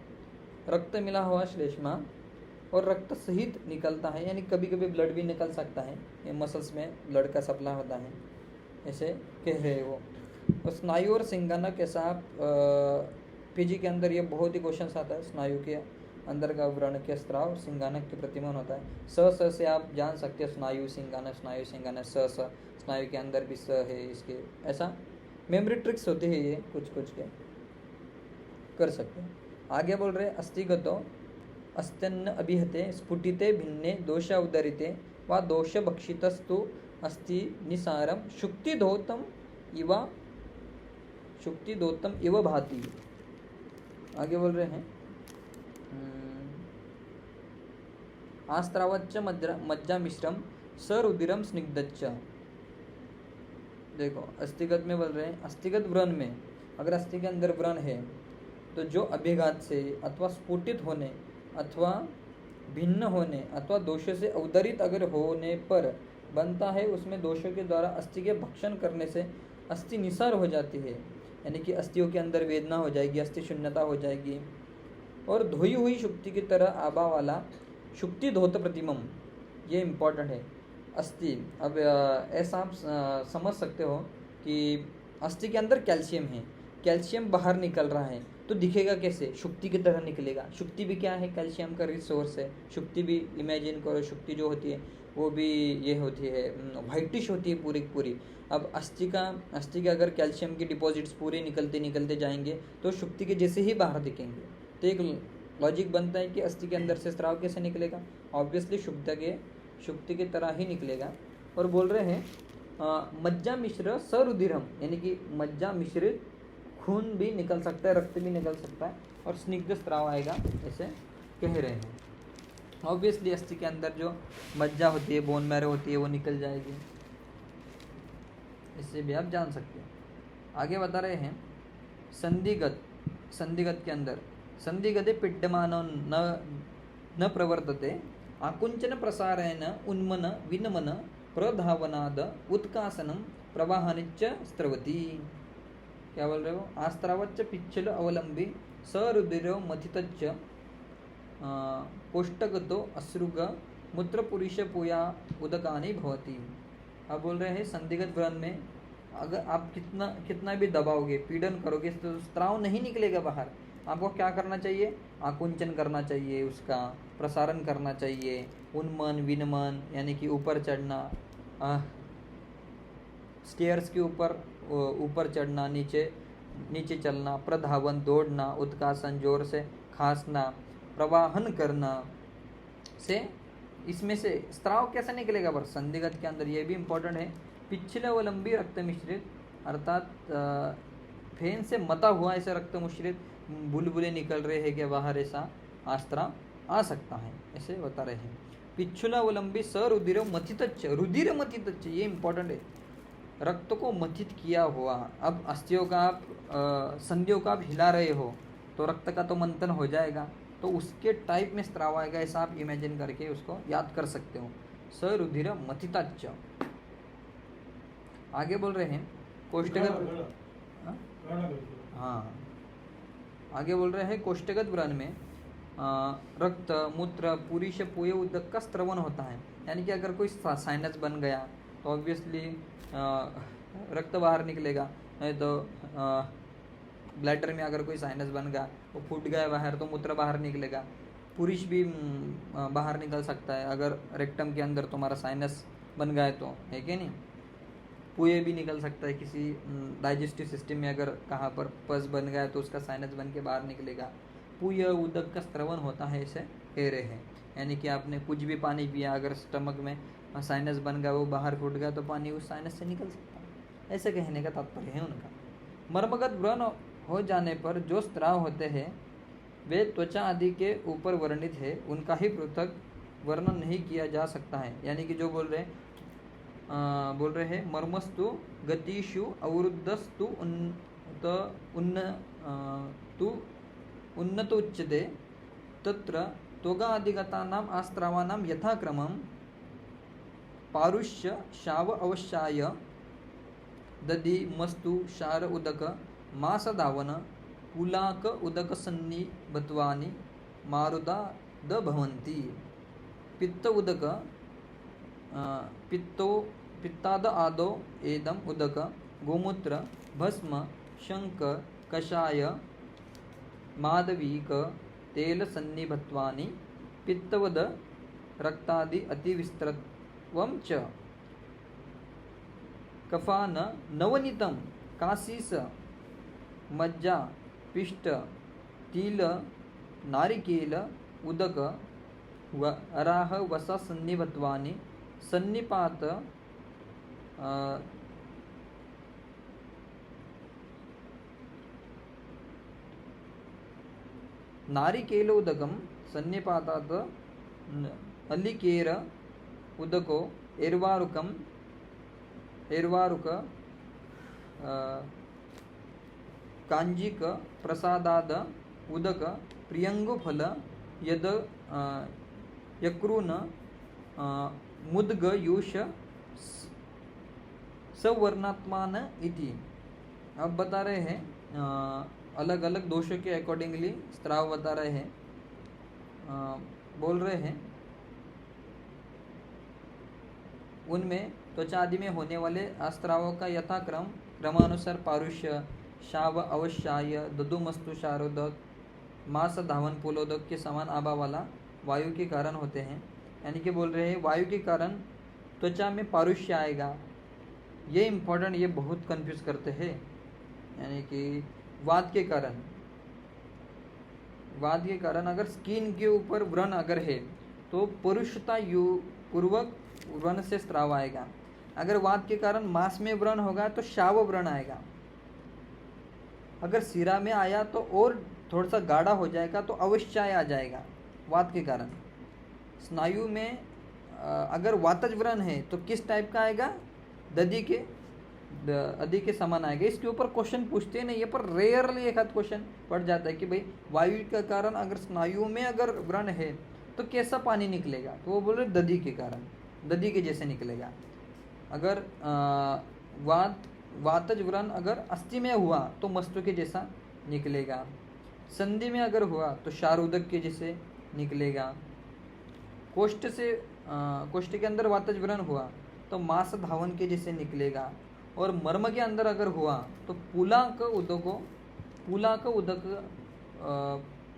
रक्त मिला हुआ श्लेष्मा और रक्त सहित निकलता है, यानी कभी कभी ब्लड भी निकल सकता है, ये मसल्स में ब्लड का सप्लाई होता है, ऐसे कह रहे वो। और स्नायु और सिंगानक, ऐसा आप पीजी के अंदर ये बहुत ही क्वेश्चन आता है, स्नायु के अंदर का व्रण के स्त्राव और सिंगानक के प्रतिमान होता है। स से आप जान सकते हैं स्नायु सिंगानक, स्नायु सिंगानक, स स्नायु के अंदर भी स है इसके, ऐसा मेमोरी ट्रिक्स होती है ये, कुछ कुछ के कर सकते हैं। आगे बोल रहे अस्थिगतो अस्त्यन्न अभिहते स्फुटिते भिन्ने दोष उदरिते वा दोष भक्षितस्तु अस्ति निसारम शुक्तिधोतम इव भाति। आगे बोल रहे हैं आस्त्रावच्च मज्जा मिश्रम सरुदिरम स्निग्धच्च। देखो अस्थिगत में बोल रहे हैं, अस्थिगत व्रण में अगर अस्थि के अंदर व्रण है तो जो अभिघात से अथवा स्फुटित होने अथवा भिन्न होने अथवा दोषों से अवदरित अगर होने पर बनता है, उसमें दोषों के द्वारा अस्थि के भक्षण करने से अस्थि निसार हो जाती है, यानी कि अस्थियों के अंदर वेदना हो जाएगी, अस्थि शून्यता हो जाएगी। और धोई हुई शुक्ति की तरह आभा वाला शुक्ति धोत प्रतिमम, ये इम्पॉर्टेंट है अस्थि। अब ऐसा आप समझ सकते हो कि अस्थि के अंदर कैल्शियम है, कैल्शियम बाहर निकल रहा है तो दिखेगा कैसे, शुक्ति की तरह निकलेगा। शुक्ति भी क्या है, कैल्शियम का रिसोर्स है। शुक्ति भी इमेजिन करो, शुक्ति जो होती है वो भी ये होती है व्हाइटिश होती है पूरी पूरी। अब अस्थि के अगर कैल्शियम की डिपॉजिट्स पूरे निकलते निकलते जाएंगे तो शुक्ति के जैसे ही बाहर दिखेंगे। तो एक लॉजिक बनता है कि अस्थि के अंदर से स्राव कैसे निकलेगा, ऑब्वियसली शुक्ति की तरह ही निकलेगा। और बोल रहे हैं मज्जा मिश्र सरुधिरम, यानी कि मज्जा मिश्रित खून भी निकल सकता है, रक्त भी निकल सकता है और स्निग्ध स्राव आएगा, ऐसे कह रहे हैं। ऑब्वियसली अस्थि के अंदर जो मज्जा होती है, बोन मैरो होती है, वो निकल जाएगी, इससे भी आप जान सकते हैं। आगे बता रहे हैं संधिगत के अंदर संधिगते पिड्डमानो न प्रवर्तते आकुंचन प्रसारेण उन्मन विनमन प्रधावनाद उत्कासनम प्रवाहानिच स्रवती। क्या बोल रहे हो, आस्त्रावच्च पिच्छल अवलंबी सरुधिरो मथितच्च कोष्ठगतो अश्रुग मूत्रपुरुष पूया उदकानि भवति। अब बोल रहे हैं संधिगत व्रण में अगर आप कितना भी दबाओगे, पीड़न करोगे तो स्राव नहीं निकलेगा बाहर। आपको क्या करना चाहिए, आकुंचन करना चाहिए, उसका प्रसारण करना चाहिए, उन्मन विनमन यानी कि ऊपर चढ़ना, स्टेयर्स के ऊपर चढ़ना, नीचे चलना, प्रधावन दौड़ना, उत्कासन जोर से खांसना, प्रवाहन करना से इसमें से स्राव कैसे निकलेगा पर संधिगत के अंदर, ये भी इम्पोर्टेंट है। पिछले अवलंबी रक्त मिश्रित अर्थात फेन से मता हुआ ऐसे रक्त मिश्रित बुलबुले निकल रहे हैं कि बाहर, ऐसा आस्त्राव आ सकता है, ऐसे बता रहे हैं। पिछुला अवलंबी सरुधिर मथितच्च, रुधिर मथितच्च, ये इम्पोर्टेंट है, रक्त को मथित किया हुआ। अब अस्थियों का आप संधियों का आप हिला रहे हो तो रक्त का तो मंथन हो जाएगा, तो उसके टाइप में स्राव आएगा, ऐसा आप इमेजिन करके उसको याद कर सकते हो, सरुधिर मथितच्च। आगे बोल रहे हैं कोष्ठगत, हाँ आगे बोल रहे हैं कोष्ठगत व्रण में रक्त मूत्र पुरुष पूय उदक का स्त्रवन होता है, यानी कि अगर कोई साइनस बन गया तो ऑब्वियसली रक्त बाहर निकलेगा, नहीं तो ब्लैडर में अगर कोई साइनस बन गया वो फूट गया बाहर तो मूत्र बाहर निकलेगा। पुरुष भी बाहर निकल सकता है अगर रेक्टम के अंदर तुम्हारा साइनस बन गया तो, है कि नहीं। पुए भी निकल सकता है, किसी डाइजेस्टिव सिस्टम में अगर कहाँ पर पस बन गया तो उसका साइनस बन के बाहर निकलेगा। पुय उदक का स्त्रवन होता है, इसे कह रहे हैं, यानी कि आपने कुछ भी पानी पिया, अगर स्टमक में साइनस बन गया, वो बाहर फूट गया तो पानी उस साइनस से निकल सकता है, ऐसे कहने का तात्पर्य है उनका। मर्मगत व्रण हो जाने पर जो स्त्राव होते हैं वे त्वचा आदि के ऊपर वर्णित है, उनका ही पृथक वर्णन नहीं किया जा सकता है। यानी कि जो बोल रहे हैं मर्मस्तु गतिषु अवरुद्धस्तु उन्नत उच्यते तत्र त्वगादिगतानाम् आस्त्रावानां यथाक्रमं पारुष्य शाव अवश्याय दधी मस्तु क्षार उदक मास धावन पुलाक उदक सन्निभत्वानि मारुदा द भवन्ति। पित्त उदक पित्ताद आदौ एदम उदक गोमूत्र भस्म शंख कषाय माधवीक तेल सन्निभत्वानि पित्तवद रक्तादि अतिविस्तृत्वं च। कफान नवनीतम काशीस मज्जा पिष्ट तिल नारिकेल उदक अराह वसा सन्निभत्वानि सन्निपात नारिकेल उदकम सन्निपातात अलिकेर उदको एर्वारुक कांजिक प्रसादाद उदक प्रियंगुफल यद यक्रून मुद्ग यूष सवर्णात्मान इति। अब बता रहे हैं अलग अलग दोषों के अकॉर्डिंगली स्त्राव बता रहे हैं। बोल रहे हैं उनमें त्वचा आदि में होने वाले अस्त्रावों का यथाक्रम क्रमानुसार पारुष्य शाव अवश्याय ददुमस्तु शारोदक मास धावन पुलोदक के समान आभा वाला वायु के कारण होते हैं। यानी कि बोल रहे हैं वायु के कारण त्वचा में पारुष्य आएगा। ये इम्पोर्टेंट, ये बहुत कंफ्यूज करते हैं। यानी कि वात के कारण अगर स्किन के ऊपर व्रण अगर है तो पुरुषता पूर्वक व्रण से स्त्राव आएगा। अगर वात के कारण मांस में व्रण होगा तो शाव व्रण आएगा। अगर सिरा में आया तो और थोड़ा सा गाढ़ा हो जाएगा तो अवश्याय आ जाएगा वात के कारण। स्नायु में अगर वातज व्रण है तो किस टाइप का आएगा? दधी के समान आएगा। इसके ऊपर क्वेश्चन पूछते नहीं है, पर रेयरली एक आध क्वेश्चन पड़ जाता है कि भाई वायु के कारण अगर स्नायु में अगर व्रण है तो कैसा पानी निकलेगा, तो वो बोल रहे दधी के कारण, दधी के जैसे निकलेगा। अगर वातज व्रण अगर अस्थि में हुआ तो मस्तु के जैसा निकलेगा। संधि में अगर हुआ तो शारुदक के जैसे निकलेगा। कोष्ठ के अंदर वातज व्रण हुआ तो मास धावन के जैसे निकलेगा। और मर्म के अंदर अगर हुआ तो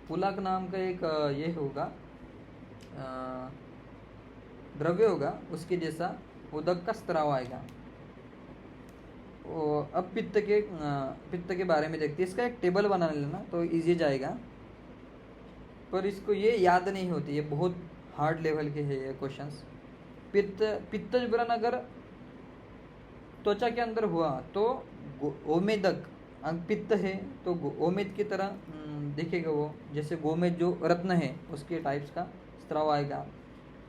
पुलाक नाम का एक ये होगा द्रव्य होगा, उसके जैसा उदक का स्त्राव आएगा। अब पित्त के बारे में देखते हैं। इसका एक टेबल बना लेना तो इजी जाएगा, पर इसको ये याद नहीं होती, ये बहुत हार्ड लेवल के है ये क्वेश्चंस। पित्तज व्रण अगर त्वचा के अंदर हुआ तो ओमेदक पित्त है तो ओमेद की तरह देखेगा वो, जैसे गोमेद जो रत्न है उसके टाइप्स का स्त्राव आएगा।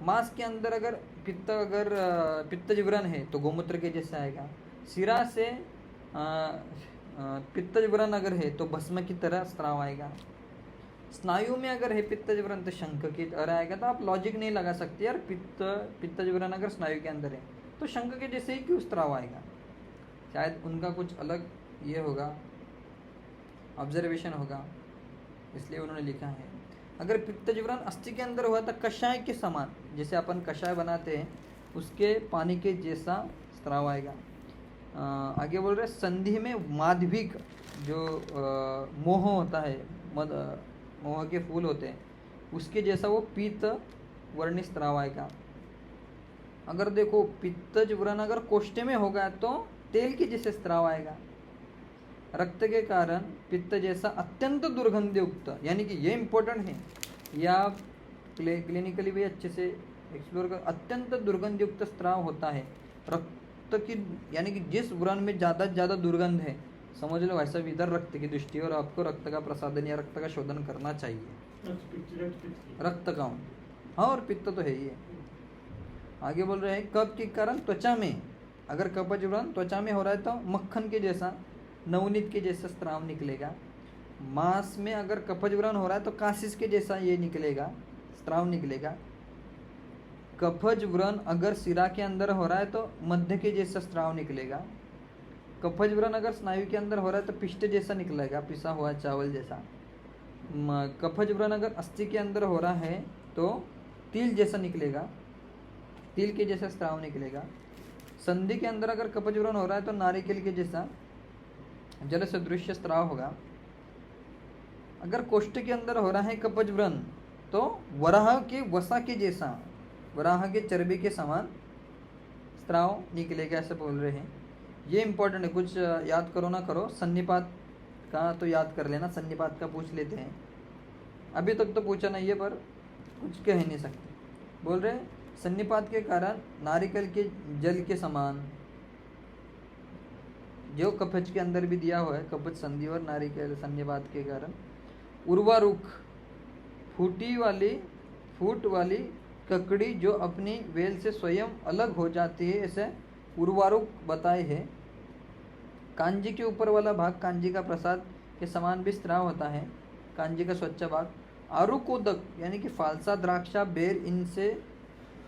मांस के अंदर अगर पित्तज व्रण है तो गोमूत्र के जैसा आएगा। सिरा से पित्तज व्रण अगर है तो भस्म की तरह स्त्राव आएगा। स्नायु में अगर है पित्तज व्रण तो शंख की तरह आएगा। तो आप लॉजिक नहीं लगा सकते यार, पित्तज व्रण अगर स्नायु के अंदर है तो शंख के जैसे ही क्यों स्त्राव आएगा। शायद उनका कुछ अलग ये होगा, ऑब्जर्वेशन होगा, इसलिए उन्होंने लिखा है। अगर पित्तज व्रण अस्थि के अंदर हुआ तो कषाय के समान, जैसे अपन कषाय बनाते हैं उसके पानी के जैसा स्त्राव आएगा। आगे बोल रहे संधि में माधविक जो मोह होता है, मोह के फूल होते हैं, उसके जैसा वो पीत वर्णी स्त्राव आएगा। अगर देखो पित्तज व्रण अगर कोष्ठ में होगा तो तेल के जैसे स्त्राव आएगा। रक्त के कारण पित्त जैसा अत्यंत दुर्गंध युक्त, यानी कि ये इंपॉर्टेंट है, या क्लिनिकली भी अच्छे से एक्सप्लोर कर। अत्यंत दुर्गंध युक्त स्त्राव होता है रक्त की, यानी कि जिस व्रण में ज़्यादा दुर्गंध है समझ लो वैसा भी इधर रक्त की दृष्टि, और आपको रक्त का प्रसादन या रक्त का शोधन करना चाहिए। रक्त का हाँ, और पित्त तो है ही है। आगे बोल रहे हैं कफ के कारण त्वचा में अगर कपज व्रण त्वचा में हो रहा है तो मक्खन के जैसा, नवनीत के जैसा स्त्राव निकलेगा। मांस में अगर कपज व्रण हो रहा है तो कासिस के जैसा ये निकलेगा, स्त्राव निकलेगा। कफज व्रण अगर सिरा के अंदर हो रहा है तो मध्य के जैसा स्त्राव निकलेगा। कफज व्रण अगर स्नायु के अंदर हो रहा है तो पिष्ट जैसा निकलेगा, पिसा हुआ चावल जैसा। कफज व्रण अगर अस्थि के अंदर हो रहा है तो तिल जैसा निकलेगा, तिल के जैसा स्राव निकलेगा। संधि के अंदर अगर कफज व्रण हो रहा है तो नारिकेल के जैसा जल सदृश स्राव होगा। अगर कोष्ठ के अंदर हो रहा है कफज व्रण तो वराह के वसा के जैसा, वराह के चर्बी के समान स्राव निकलेगा, ऐसे बोल रहे हैं। ये इंपॉर्टेंट है, कुछ याद करो ना करो, सन्निपात का तो याद कर लेना, सन्निपात का पूछ लेते हैं। अभी तक तो पूछा नहीं है पर कुछ कह नहीं सकते। बोल रहे सन्निपात के कारण नारिकेल के जल के समान, जो कफज के अंदर भी दिया हुआ है, कफज संधि और नारिकेल सन्निपात के कारण उर्वारुक, फूट वाली ककड़ी जो अपनी वेल से स्वयं अलग हो जाती है, ऐसे उर्वारुक बताए है। कांजी के ऊपर वाला भाग कांजी का प्रसाद के समान भी स्राव होता है, कांजी का स्वच्छ भाग। आरुकोदक यानी कि फालसा, द्राक्षा, बेर, इनसे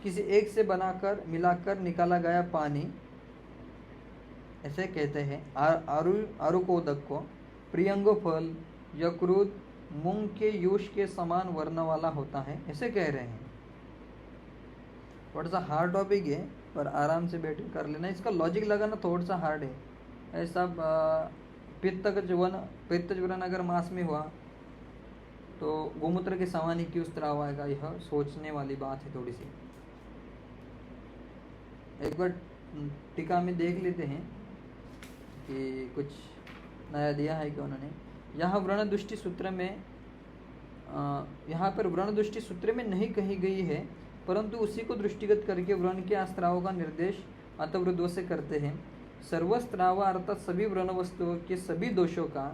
किसी एक से बनाकर मिलाकर निकाला गया पानी, ऐसे कहते हैं आरुकोदक को। प्रियंगो फल, यकृत मूंग के यूष के समान वर्ण वाला होता है, ऐसे कह रहे हैं। थोड़ा सा हार्ड टॉपिक है पर आराम से बैठ कर लेना, इसका लॉजिक लगाना थोड़ा सा हार्ड है। ऐसा पित्त ज्वरन अगर मास में हुआ तो गोमूत्र के समान ही क्यों स्राव आएगा, यह सोचने वाली बात है थोड़ी सी। एक बार टीका में देख लेते हैं कि कुछ नया दिया है कि उन्होंने। यहाँ व्रण दृष्टि सूत्र में यहाँ पर व्रण दृष्टि सूत्र में नहीं कही गई है, परंतु उसी को दृष्टिगत करके व्रण के आस्त्रावों का निर्देश अतवृद्धों से करते हैं। सर्वस्त्रावा अर्थात सभी व्रण वस्तुओं के सभी दोषों का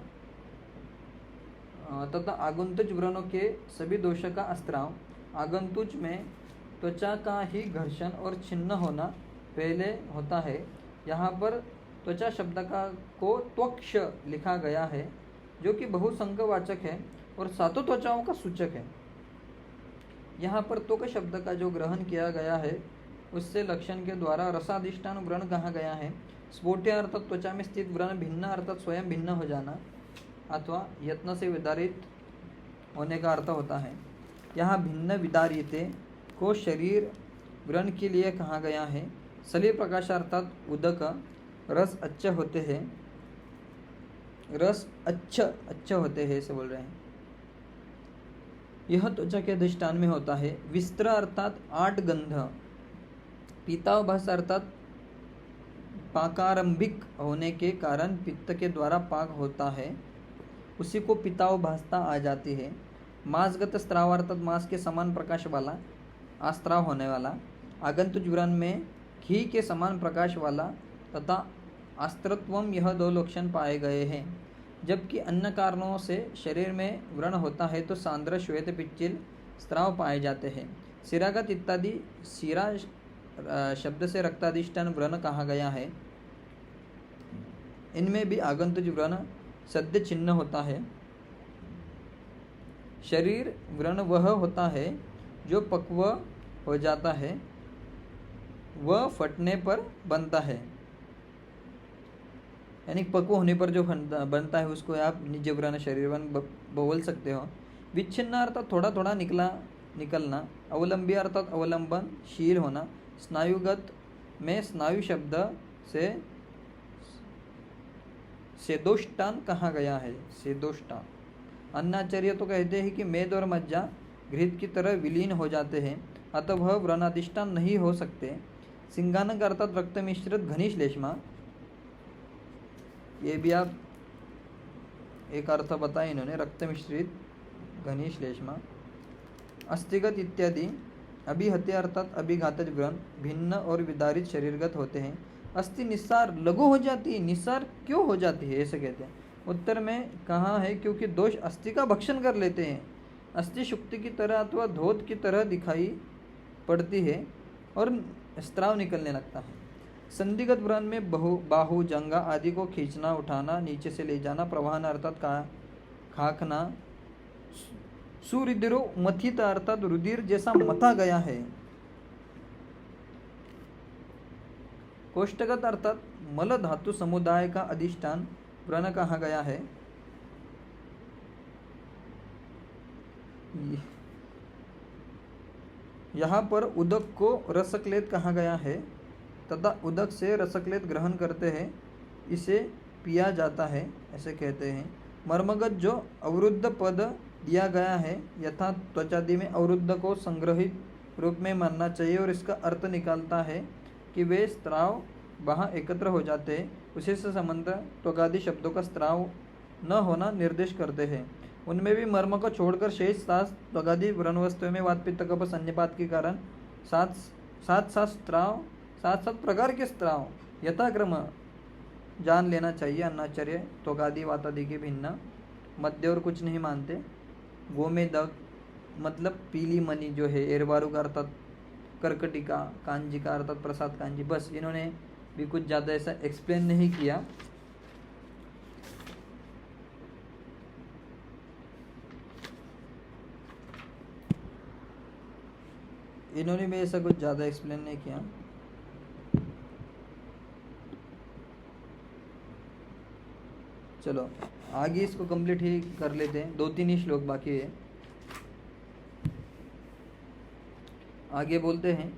तथा आगंतुज व्रणों के सभी दोषों का अस्त्राव। आगंतुज में त्वचा का ही घर्षण और छिन्न होना पहले होता है। यहाँ पर त्वचा शब्द का को त्वक्ष लिखा गया है, जो कि बहुसंज्ञवाचक है और सातों त्वचाओं का सूचक है। यहाँ पर त्वक शब्द का जो ग्रहण किया गया है उससे लक्षण के द्वारा रसाधिष्ठान व्रण कहा गया है। स्फोट्य अर्थात त्वचा में स्थित व्रण, भिन्न अर्थात स्वयं भिन्न हो जाना अथवा यत्न से विदारित होने का अर्थ होता है। यहाँ भिन्न विदारिते को शरीर व्रण के लिए कहा गया है। सलील प्रकाश अर्थात उदक, रस अच्छे होते हैं, रस अच्छे होते हैं ऐसे बोल रहे हैं। यह त्वचा के अधिष्ठान में होता है। विस्त्र अर्थात 8 गंध, पीतावभास अर्थात पाकारंभिक होने के कारण पित्त के द्वारा पाक होता है, उसी को पितावभासता आ जाती है। मांसगत स्त्राव अर्थात मांस के समान प्रकाश वाला, आस्त्राव होने वाला। आगंतुज व्रण में घी के समान प्रकाश वाला तथा आस्त्रत्वम, यह 2 लक्षण पाए गए हैं। जबकि अन्य कारणों से शरीर में व्रण होता है तो सांद्र, श्वेत, पिच्चिल स्त्राव पाए जाते हैं। शिरागत इत्यादि, शिरा शब्द से रक्ताधिष्ठान व्रण कहा गया है। इनमें भी आगंतुज व्रण सद्य चिन्ह होता है। शरीर व्रण वह होता है जो पक्व हो जाता है, वह फटने पर बनता है, यानी पक्व होने पर जो बनता है उसको आप निज व्रण, शरीर व्रण बोल सकते हो। विच्छिन्न अर्थात थोड़ा थोड़ा निकलना। अवलंबी अर्थात अवलंबन, शील होना। स्नायुगत में स्नायु शब्द से सेदोष्टान कहा गया है, सेदोष्टान। अन्नाचार्य तो कहते हैं कि मेद और मज्जा घृत की तरह विलीन हो जाते हैं, अतः वह व्रणाधिष्ठान नहीं हो सकते। सिंगानक अर्थात रक्त मिश्रित घनी श्लेष्मा, ये भी आप एक अर्थ बताया इन्होंने, रक्त मिश्रित घनी श्लेष्मा। अस्थिगत इत्यादि। अभिहत्य अर्थात अभिघातज व्रण भिन्न और विदारित शरीरगत होते हैं। अस्थि निस्सार लघु हो जाती है, निस्सार क्यों हो जाती है ऐसे कहते हैं। उत्तर में कहा है क्योंकि दोष अस्थि का भक्षण कर लेते हैं। अस्थि शुक्ति की तरह अथवा धोत की तरह दिखाई पड़ती है और स्त्राव निकलने लगता है। संधिगत व्रण में बाहु, जंगा आदि को खींचना, उठाना, नीचे से ले जाना, प्रवाहन अर्थात खाकना। सुरुधिरो मथित अर्थात रुधिर जैसा मथा गया है। कोष्ठगत अर्थात मल धातु समुदाय का अधिष्ठान व्रण कहा गया है। यहाँ पर उदक को रसक्लेद कहा गया है तथा उदक से रसक्लेद ग्रहण करते हैं, इसे पिया जाता है ऐसे कहते हैं। मर्मगत जो अवरुद्ध पद दिया गया है यथा त्वचादि में अवरुद्ध को संग्रहित रूप में मानना चाहिए और इसका अर्थ निकालता है कि वे स्त्राव वहाँ एकत्र हो जाते हैं। उसी से संबंध त्वगादि शब्दों का स्त्राव न होना निर्देश करते हैं। उनमें भी मर्म को छोड़कर शेष सात त्वगादि व्रण वस्तुओं में वात पित्त कफ सन्निपात के कारण सात प्रकार के स्त्राव यथाक्रम जान लेना चाहिए। अन्नाचार्य त्वगादि वातादि के भिन्न मध्य और कुछ नहीं मानते। गोमेदक मतलब पीली मणि जो है, एरवारु का अर्थात कर्कटिका, कांजी का अर्थात प्रसाद कांजी, बस इन्होंने भी कुछ ज़्यादा ऐसा एक्सप्लेन नहीं किया। इन्होंने भी ऐसा कुछ ज़्यादा एक्सप्लेन नहीं किया। चलो आगे इसको कंप्लीट ही कर लेते हैं, 2-3 ही श्लोक बाकी है। आगे बोलते हैं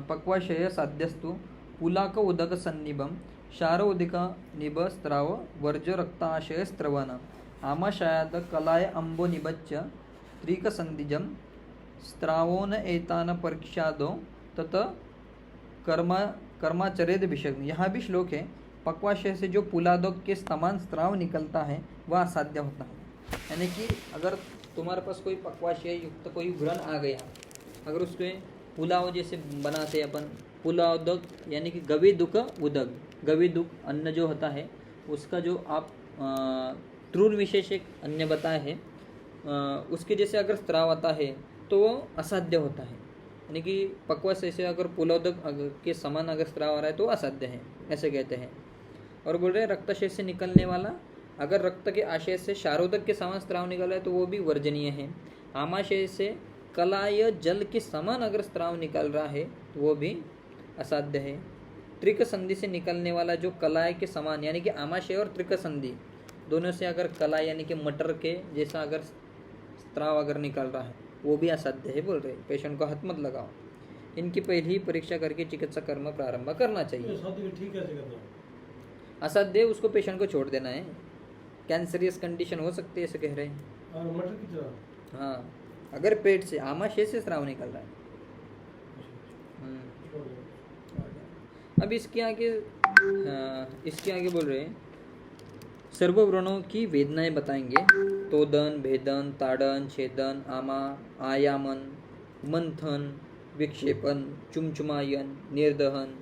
पक्वाशय साध्यस्तु पुलाक उदक सन्निभम शार उदिक निब स्त्राव वर्ज रक्ताशय स्त्रवन आमाशयाद कलाय अंबो निबच्च त्रिक संदिजम स्त्रावोन एतान परीक्षादो तत कर्माचरेद विषग्न। यहाँ भी श्लोक है पक्वाशय से जो पुलादक के समान स्त्राव निकलता है वह असाध्य होता है। यानी कि अगर तुम्हारे पास कोई पक्वाशय युक्त कोई व्रण आ गया, अगर उसके पुलाव जैसे बनाते अपन पुलावदक यानी कि गविदुक उदक, गविदुक अन्न जो होता है उसका जो आप त्रूर विशेष एक अन्य बताए हैं, उसके जैसे अगर स्त्राव आता है तो वो असाध्य होता है। यानी कि पक्वाशय से अगर पुलावदक के समान अगर स्त्राव आ रहा है तो असाध्य है ऐसे कहते हैं। और बोल रहे हैं रक्ताशय से निकलने वाला अगर रक्त के आशय से शारोदक के समान स्त्राव निकल रहा है तो वो भी वर्जनीय है। आमाशय से कलाय जल के समान अगर स्त्राव निकल रहा है तो वो भी असाध्य है। त्रिक संधि से निकलने वाला जो कलाय के समान यानी कि आमाशय और त्रिक संधि दोनों से अगर कलाय यानी कि मटर के जैसा अगर स्त्राव अगर निकल रहा है वो भी असाध्य है। बोल रहे पेशेंट को हाथ मत लगाओ, इनकी पहली परीक्षा करके चिकित्सा कर्म प्रारंभ करना चाहिए। असाध्य उसको पेशेंट को छोड़ देना है, कैंसरियस कंडीशन हो सकती है ऐसे कह रहे हैं। मटर की तरह हाँ, अगर पेट से आमाशय से स्राव निकल रहा है। अब इसके आगे बोल रहे हैं सर्वव्रणों की वेदनाएं बताएंगे। तोदन, भेदन, ताड़न, छेदन, आयामन, मंथन, विक्षेपन, चुमचुमायन, निर्दहन,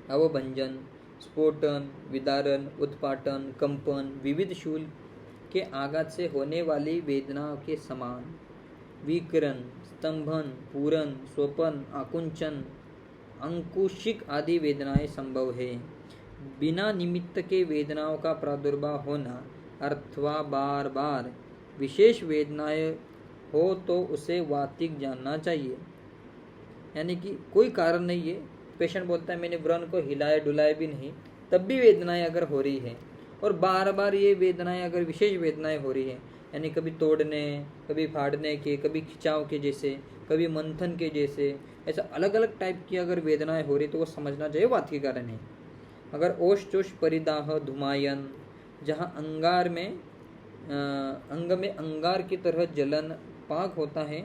अवभंजन, स्फोटन, विदारण, उत्पाटन, कंपन, विविध शूल के आघात से होने वाली वेदनाओं के समान विकिरण, स्तंभन, पूरन, स्वपन, आकुंचन, अंकुशिक आदि वेदनाएं संभव है। बिना निमित्त के वेदनाओं का प्रादुर्भाव होना अथवा बार बार विशेष वेदनाएं हो तो उसे वातिक जानना चाहिए। यानी कि कोई कारण नहीं है, पेशेंट बोलता है मैंने व्रण को हिलाया डुलाया भी नहीं, तब भी वेदनाएं अगर हो रही है और बार बार ये वेदनाएं अगर विशेष वेदनाएं हो रही है यानी कभी तोड़ने, कभी फाड़ने के, कभी खिंचाव के जैसे, कभी मंथन के जैसे, ऐसा अलग अलग टाइप की अगर वेदनाएं हो रही तो वो समझना चाहिए वात के कारण है। अगर ओष चोष परिदाह धुमायन जहाँ अंगार में अंग में अंगार की तरह जलन पाक होता है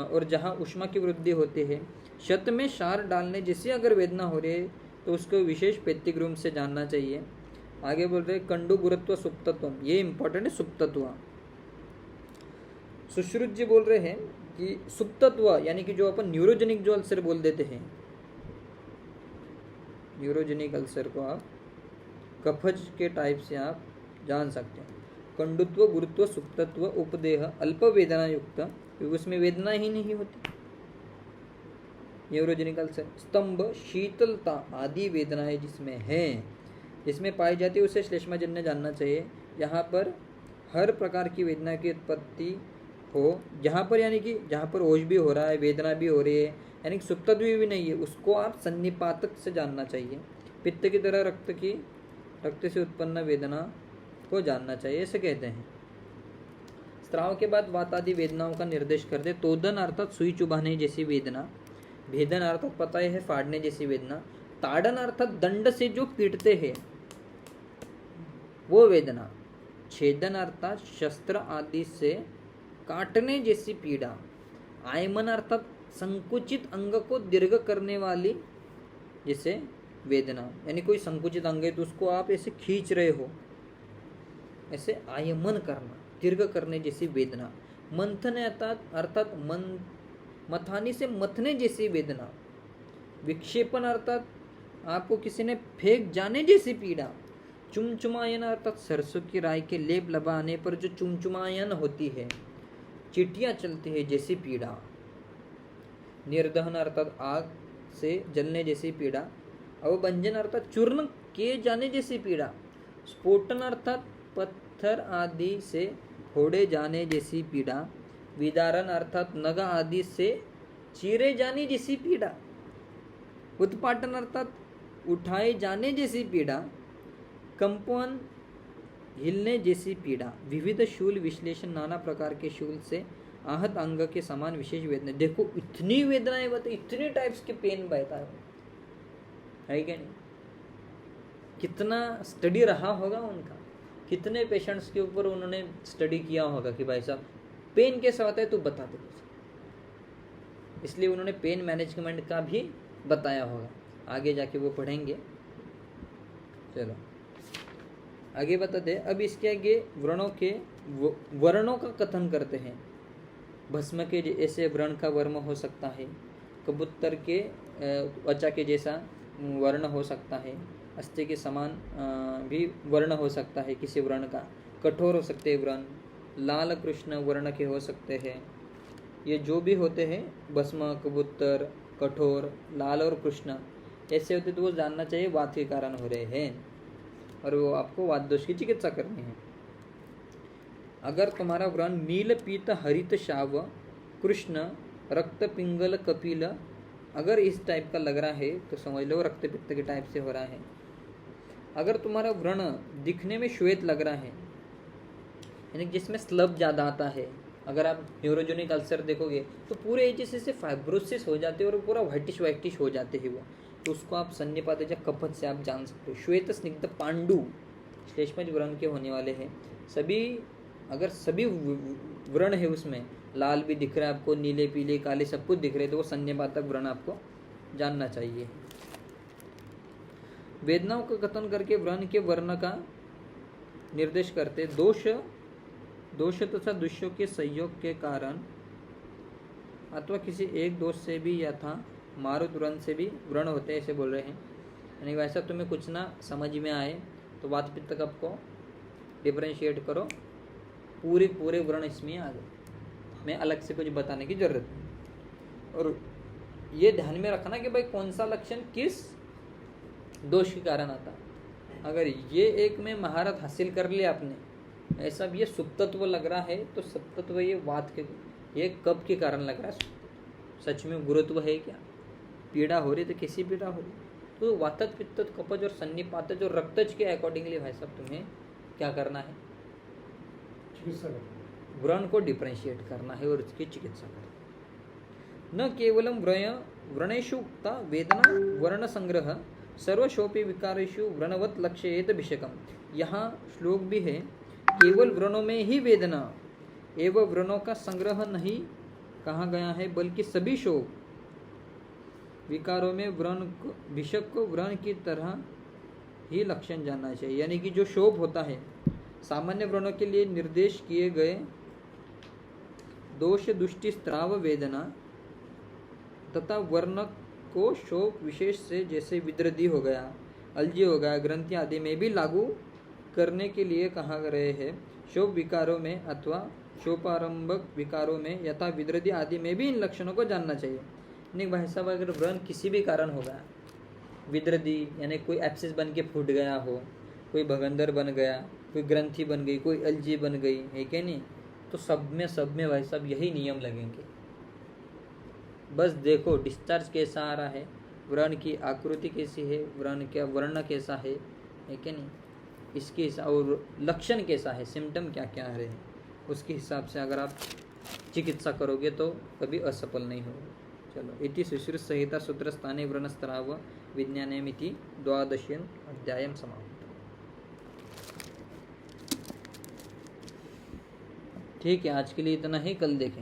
और जहाँ उष्मा की वृद्धि होती है, शत में क्षार डालने जैसी अगर वेदना हो रही है तो उसको विशेष पैतिक रूप से जानना चाहिए। आगे बोल रहे कंडु गुरुत्व सुप्तत्व, ये इंपॉर्टेंट है सुप्तत्व। सुश्रुत जी बोल रहे हैं कि सुप्तत्व यानी कि जो अपन न्यूरोजेनिक जो अल्सर बोल देते हैं, न्यूरोजेनिक अल्सर को आप कफज के टाइप से आप जान सकते हैं। कंडुत्व, गुरुत्व, सुप्तत्व, उपदेह, अल्प वेदना युक्त, क्योंकि उसमें वेदना ही नहीं होती। न्यूरोजेनिक अल्सर, स्तंभ, शीतलता आदि वेदनाएं जिसमें हैं, जिसमें पाई जाती है उसे श्लेष्माजन्य जानना चाहिए। यहाँ पर हर प्रकार की वेदना की उत्पत्ति हो, जहाँ पर यानी कि जहाँ पर ओज भी हो रहा है, वेदना भी हो रही है, यानी कि सुप्तत्व भी नहीं है, उसको आप सन्निपातक से जानना चाहिए। पित्त की तरह रक्त से उत्पन्न वेदना को जानना चाहिए, ऐसे कहते हैं। स्त्राव के बाद वात आदि वेदनाओं का निर्देश करते। तोदन अर्थात सुई चुभाने जैसी वेदना, भेदन अर्थात पता है फाड़ने जैसी वेदना, ताड़न अर्थात दंड से जो पीटते हैं वो वेदना, छेदन अर्थात शस्त्र आदि से काटने जैसी पीड़ा, आयमन अर्थात संकुचित अंग को दीर्घ करने वाली जैसे वेदना, यानी कोई संकुचित अंग है तो उसको आप ऐसे खींच रहे हो, ऐसे आयमन करना, दीर्घ करने जैसी वेदना, मंथन अर्थात मथानी से मथने जैसी वेदना, विक्षेपण अर्थात आपको किसी ने फेंक जाने जैसी पीड़ा, चुमचुमायन अर्थात सरसों की राई के लेप लगाने पर जो चुमचुमायन होती है, चिटियां चलती है जैसी पीड़ा, निर्दहन अर्थात आग से जलने जैसी पीड़ा, अवभंजन अर्थात चूर्ण किए जाने जैसी पीड़ा, स्फोटन अर्थात पत्थर आदि से फोड़े जाने जैसी पीड़ा, विदारण अर्थात नग आदि से चीरे जाने जैसी पीड़ा, उत्पाटन अर्थात उठाए जाने जैसी पीड़ा, कंपन हिलने जैसी पीड़ा, विविध शूल विश्लेषण नाना प्रकार के शूल से आहत अंग के समान विशेष वेदना। देखो इतनी वेदनाएं बताई, इतने टाइप्स के पेन बहता है क्या नहीं? कितना स्टडी रहा होगा उनका, कितने पेशेंट्स के ऊपर उन्होंने स्टडी किया होगा कि भाई साहब पेन कैसा होता है तो बता दो, इसलिए उन्होंने पेन मैनेजमेंट का भी बताया होगा, आगे जाके वो पढ़ेंगे। चलो आगे बताते। अब इसके आगे वर्णों का कथन करते हैं। भस्म के ऐसे व्रण का वर्ण हो सकता है, कबूतर के त्वचा के जैसा वर्ण हो सकता है, अस्थि के समान भी वर्ण हो सकता है किसी वर्ण का, कठोर हो सकते हैं वर्ण, लाल कृष्ण वर्ण के हो सकते हैं। ये जो भी होते हैं भस्म, कबूतर, कठोर, लाल और कृष्ण ऐसे होते तो वो जानना चाहिए वात के कारण हो रहे हैं और वो आपको वात दोष की चिकित्सा करनी है। अगर तुम्हारा व्रण नील पीत हरित शाव कृष्ण रक्त पिंगल कपिल अगर इस टाइप का लग रहा है तो समझ लो रक्त पित्त के टाइप से हो रहा है। अगर तुम्हारा व्रण दिखने में श्वेत लग रहा है, यानी जिसमें स्लब ज़्यादा आता है, अगर आप न्यूरोजेनिक अल्सर देखोगे तो पूरे एजेस से फाइब्रोसिस हो जाते हैं और पूरा वाइटिश हो जाते हैं वो, तो उसको आप सन्निपात या कपथ से आप जान सकते हो। श्वेत स्निग्ध पांडु श्लेष्मज व्रण के होने वाले हैं सभी। अगर सभी व्रण है उसमें लाल भी दिख रहा है आपको, नीले पीले काले सब कुछ दिख रहे तो वो सन्निपातक व्रण आपको जानना चाहिए। वेदनाओं का कथन करके व्रण के वर्ण का निर्देश करते। दोष तथा दुष्यों के संयोग के कारण अथवा किसी एक दोष से भी यथा मारुत व्रण से भी व्रण होते हैं, ऐसे बोल रहे हैं। यानी वैसा तुम्हें कुछ ना समझ में आए तो वात पित्त कफ को डिफरेंशिएट करो, पूरे व्रण इसमें आ गए, मैं अलग से कुछ बताने की जरूरत नहीं। और ये ध्यान में रखना कि भाई कौन सा लक्षण किस दोष के कारण आता है। अगर ये एक में महारत हासिल कर लिया आपने, ऐसा भी ये सुप्तत्व लग रहा है तो सप्तत्व ये वात के, ये कब के कारण लग रहा है, सच में गुरुत्व है क्या, पीड़ा हो रही तो कैसी पीड़ा हो रही, तो वातज पित्तज कपज और सन्निपातज और रक्तज के अकॉर्डिंगली भाई साहब तुम्हें क्या करना है, व्रण को डिफरेंशिएट करना है और उसकी चिकित्सा करना। न केवलम व्रणेषु उक्ता वेदना वर्ण संग्रह सर्वशोपि विकारेषु व्रणवत लक्ष्येत भिषकम। यहाँ श्लोक भी है, केवल व्रणों में ही वेदना एवं व्रणों का संग्रह नहीं कहा गया है, बल्कि सभी शोक विकारों में भिषक को व्रण की तरह ही लक्षण जानना चाहिए। यानी कि जो शोभ होता है सामान्य व्रणों के लिए निर्देश किए गए दोष दुष्टि स्त्राव वेदना तथा वर्ण को शोक विशेष से जैसे विद्रदी हो गया, अलजी हो गया, ग्रंथि आदि में भी लागू करने के लिए कहा रहे हैं। शोक विकारों में अथवा शोपारंभक विकारों में यथा विद्रदी आदि में भी इन लक्षणों को जानना चाहिए। नहीं भाई साहब अगर व्रण किसी भी कारण होगा, विद्रदी यानी कोई एब्सिस बन के फूट गया हो, कोई भगंदर बन गया, कोई ग्रंथि बन गई, कोई अलजी बन गई है क्या नहीं, तो सब में भाई साहब यही नियम लगेंगे। बस देखो डिस्चार्ज कैसा आ रहा है, व्रण की आकृति कैसी है, वर्ण कैसा है कि नहीं, इसके और लक्षण कैसा है, सिम्टम क्या क्या आ रहे हैं, उसके हिसाब से अगर आप चिकित्सा करोगे तो कभी असफल नहीं होगा। चलो, इति सुश्रुत संहिता सूत्र स्थाने व्रणस्तराव विज्ञानमिति 12 अध्यायम समाप्त। ठीक है, आज के लिए इतना ही, कल देखें।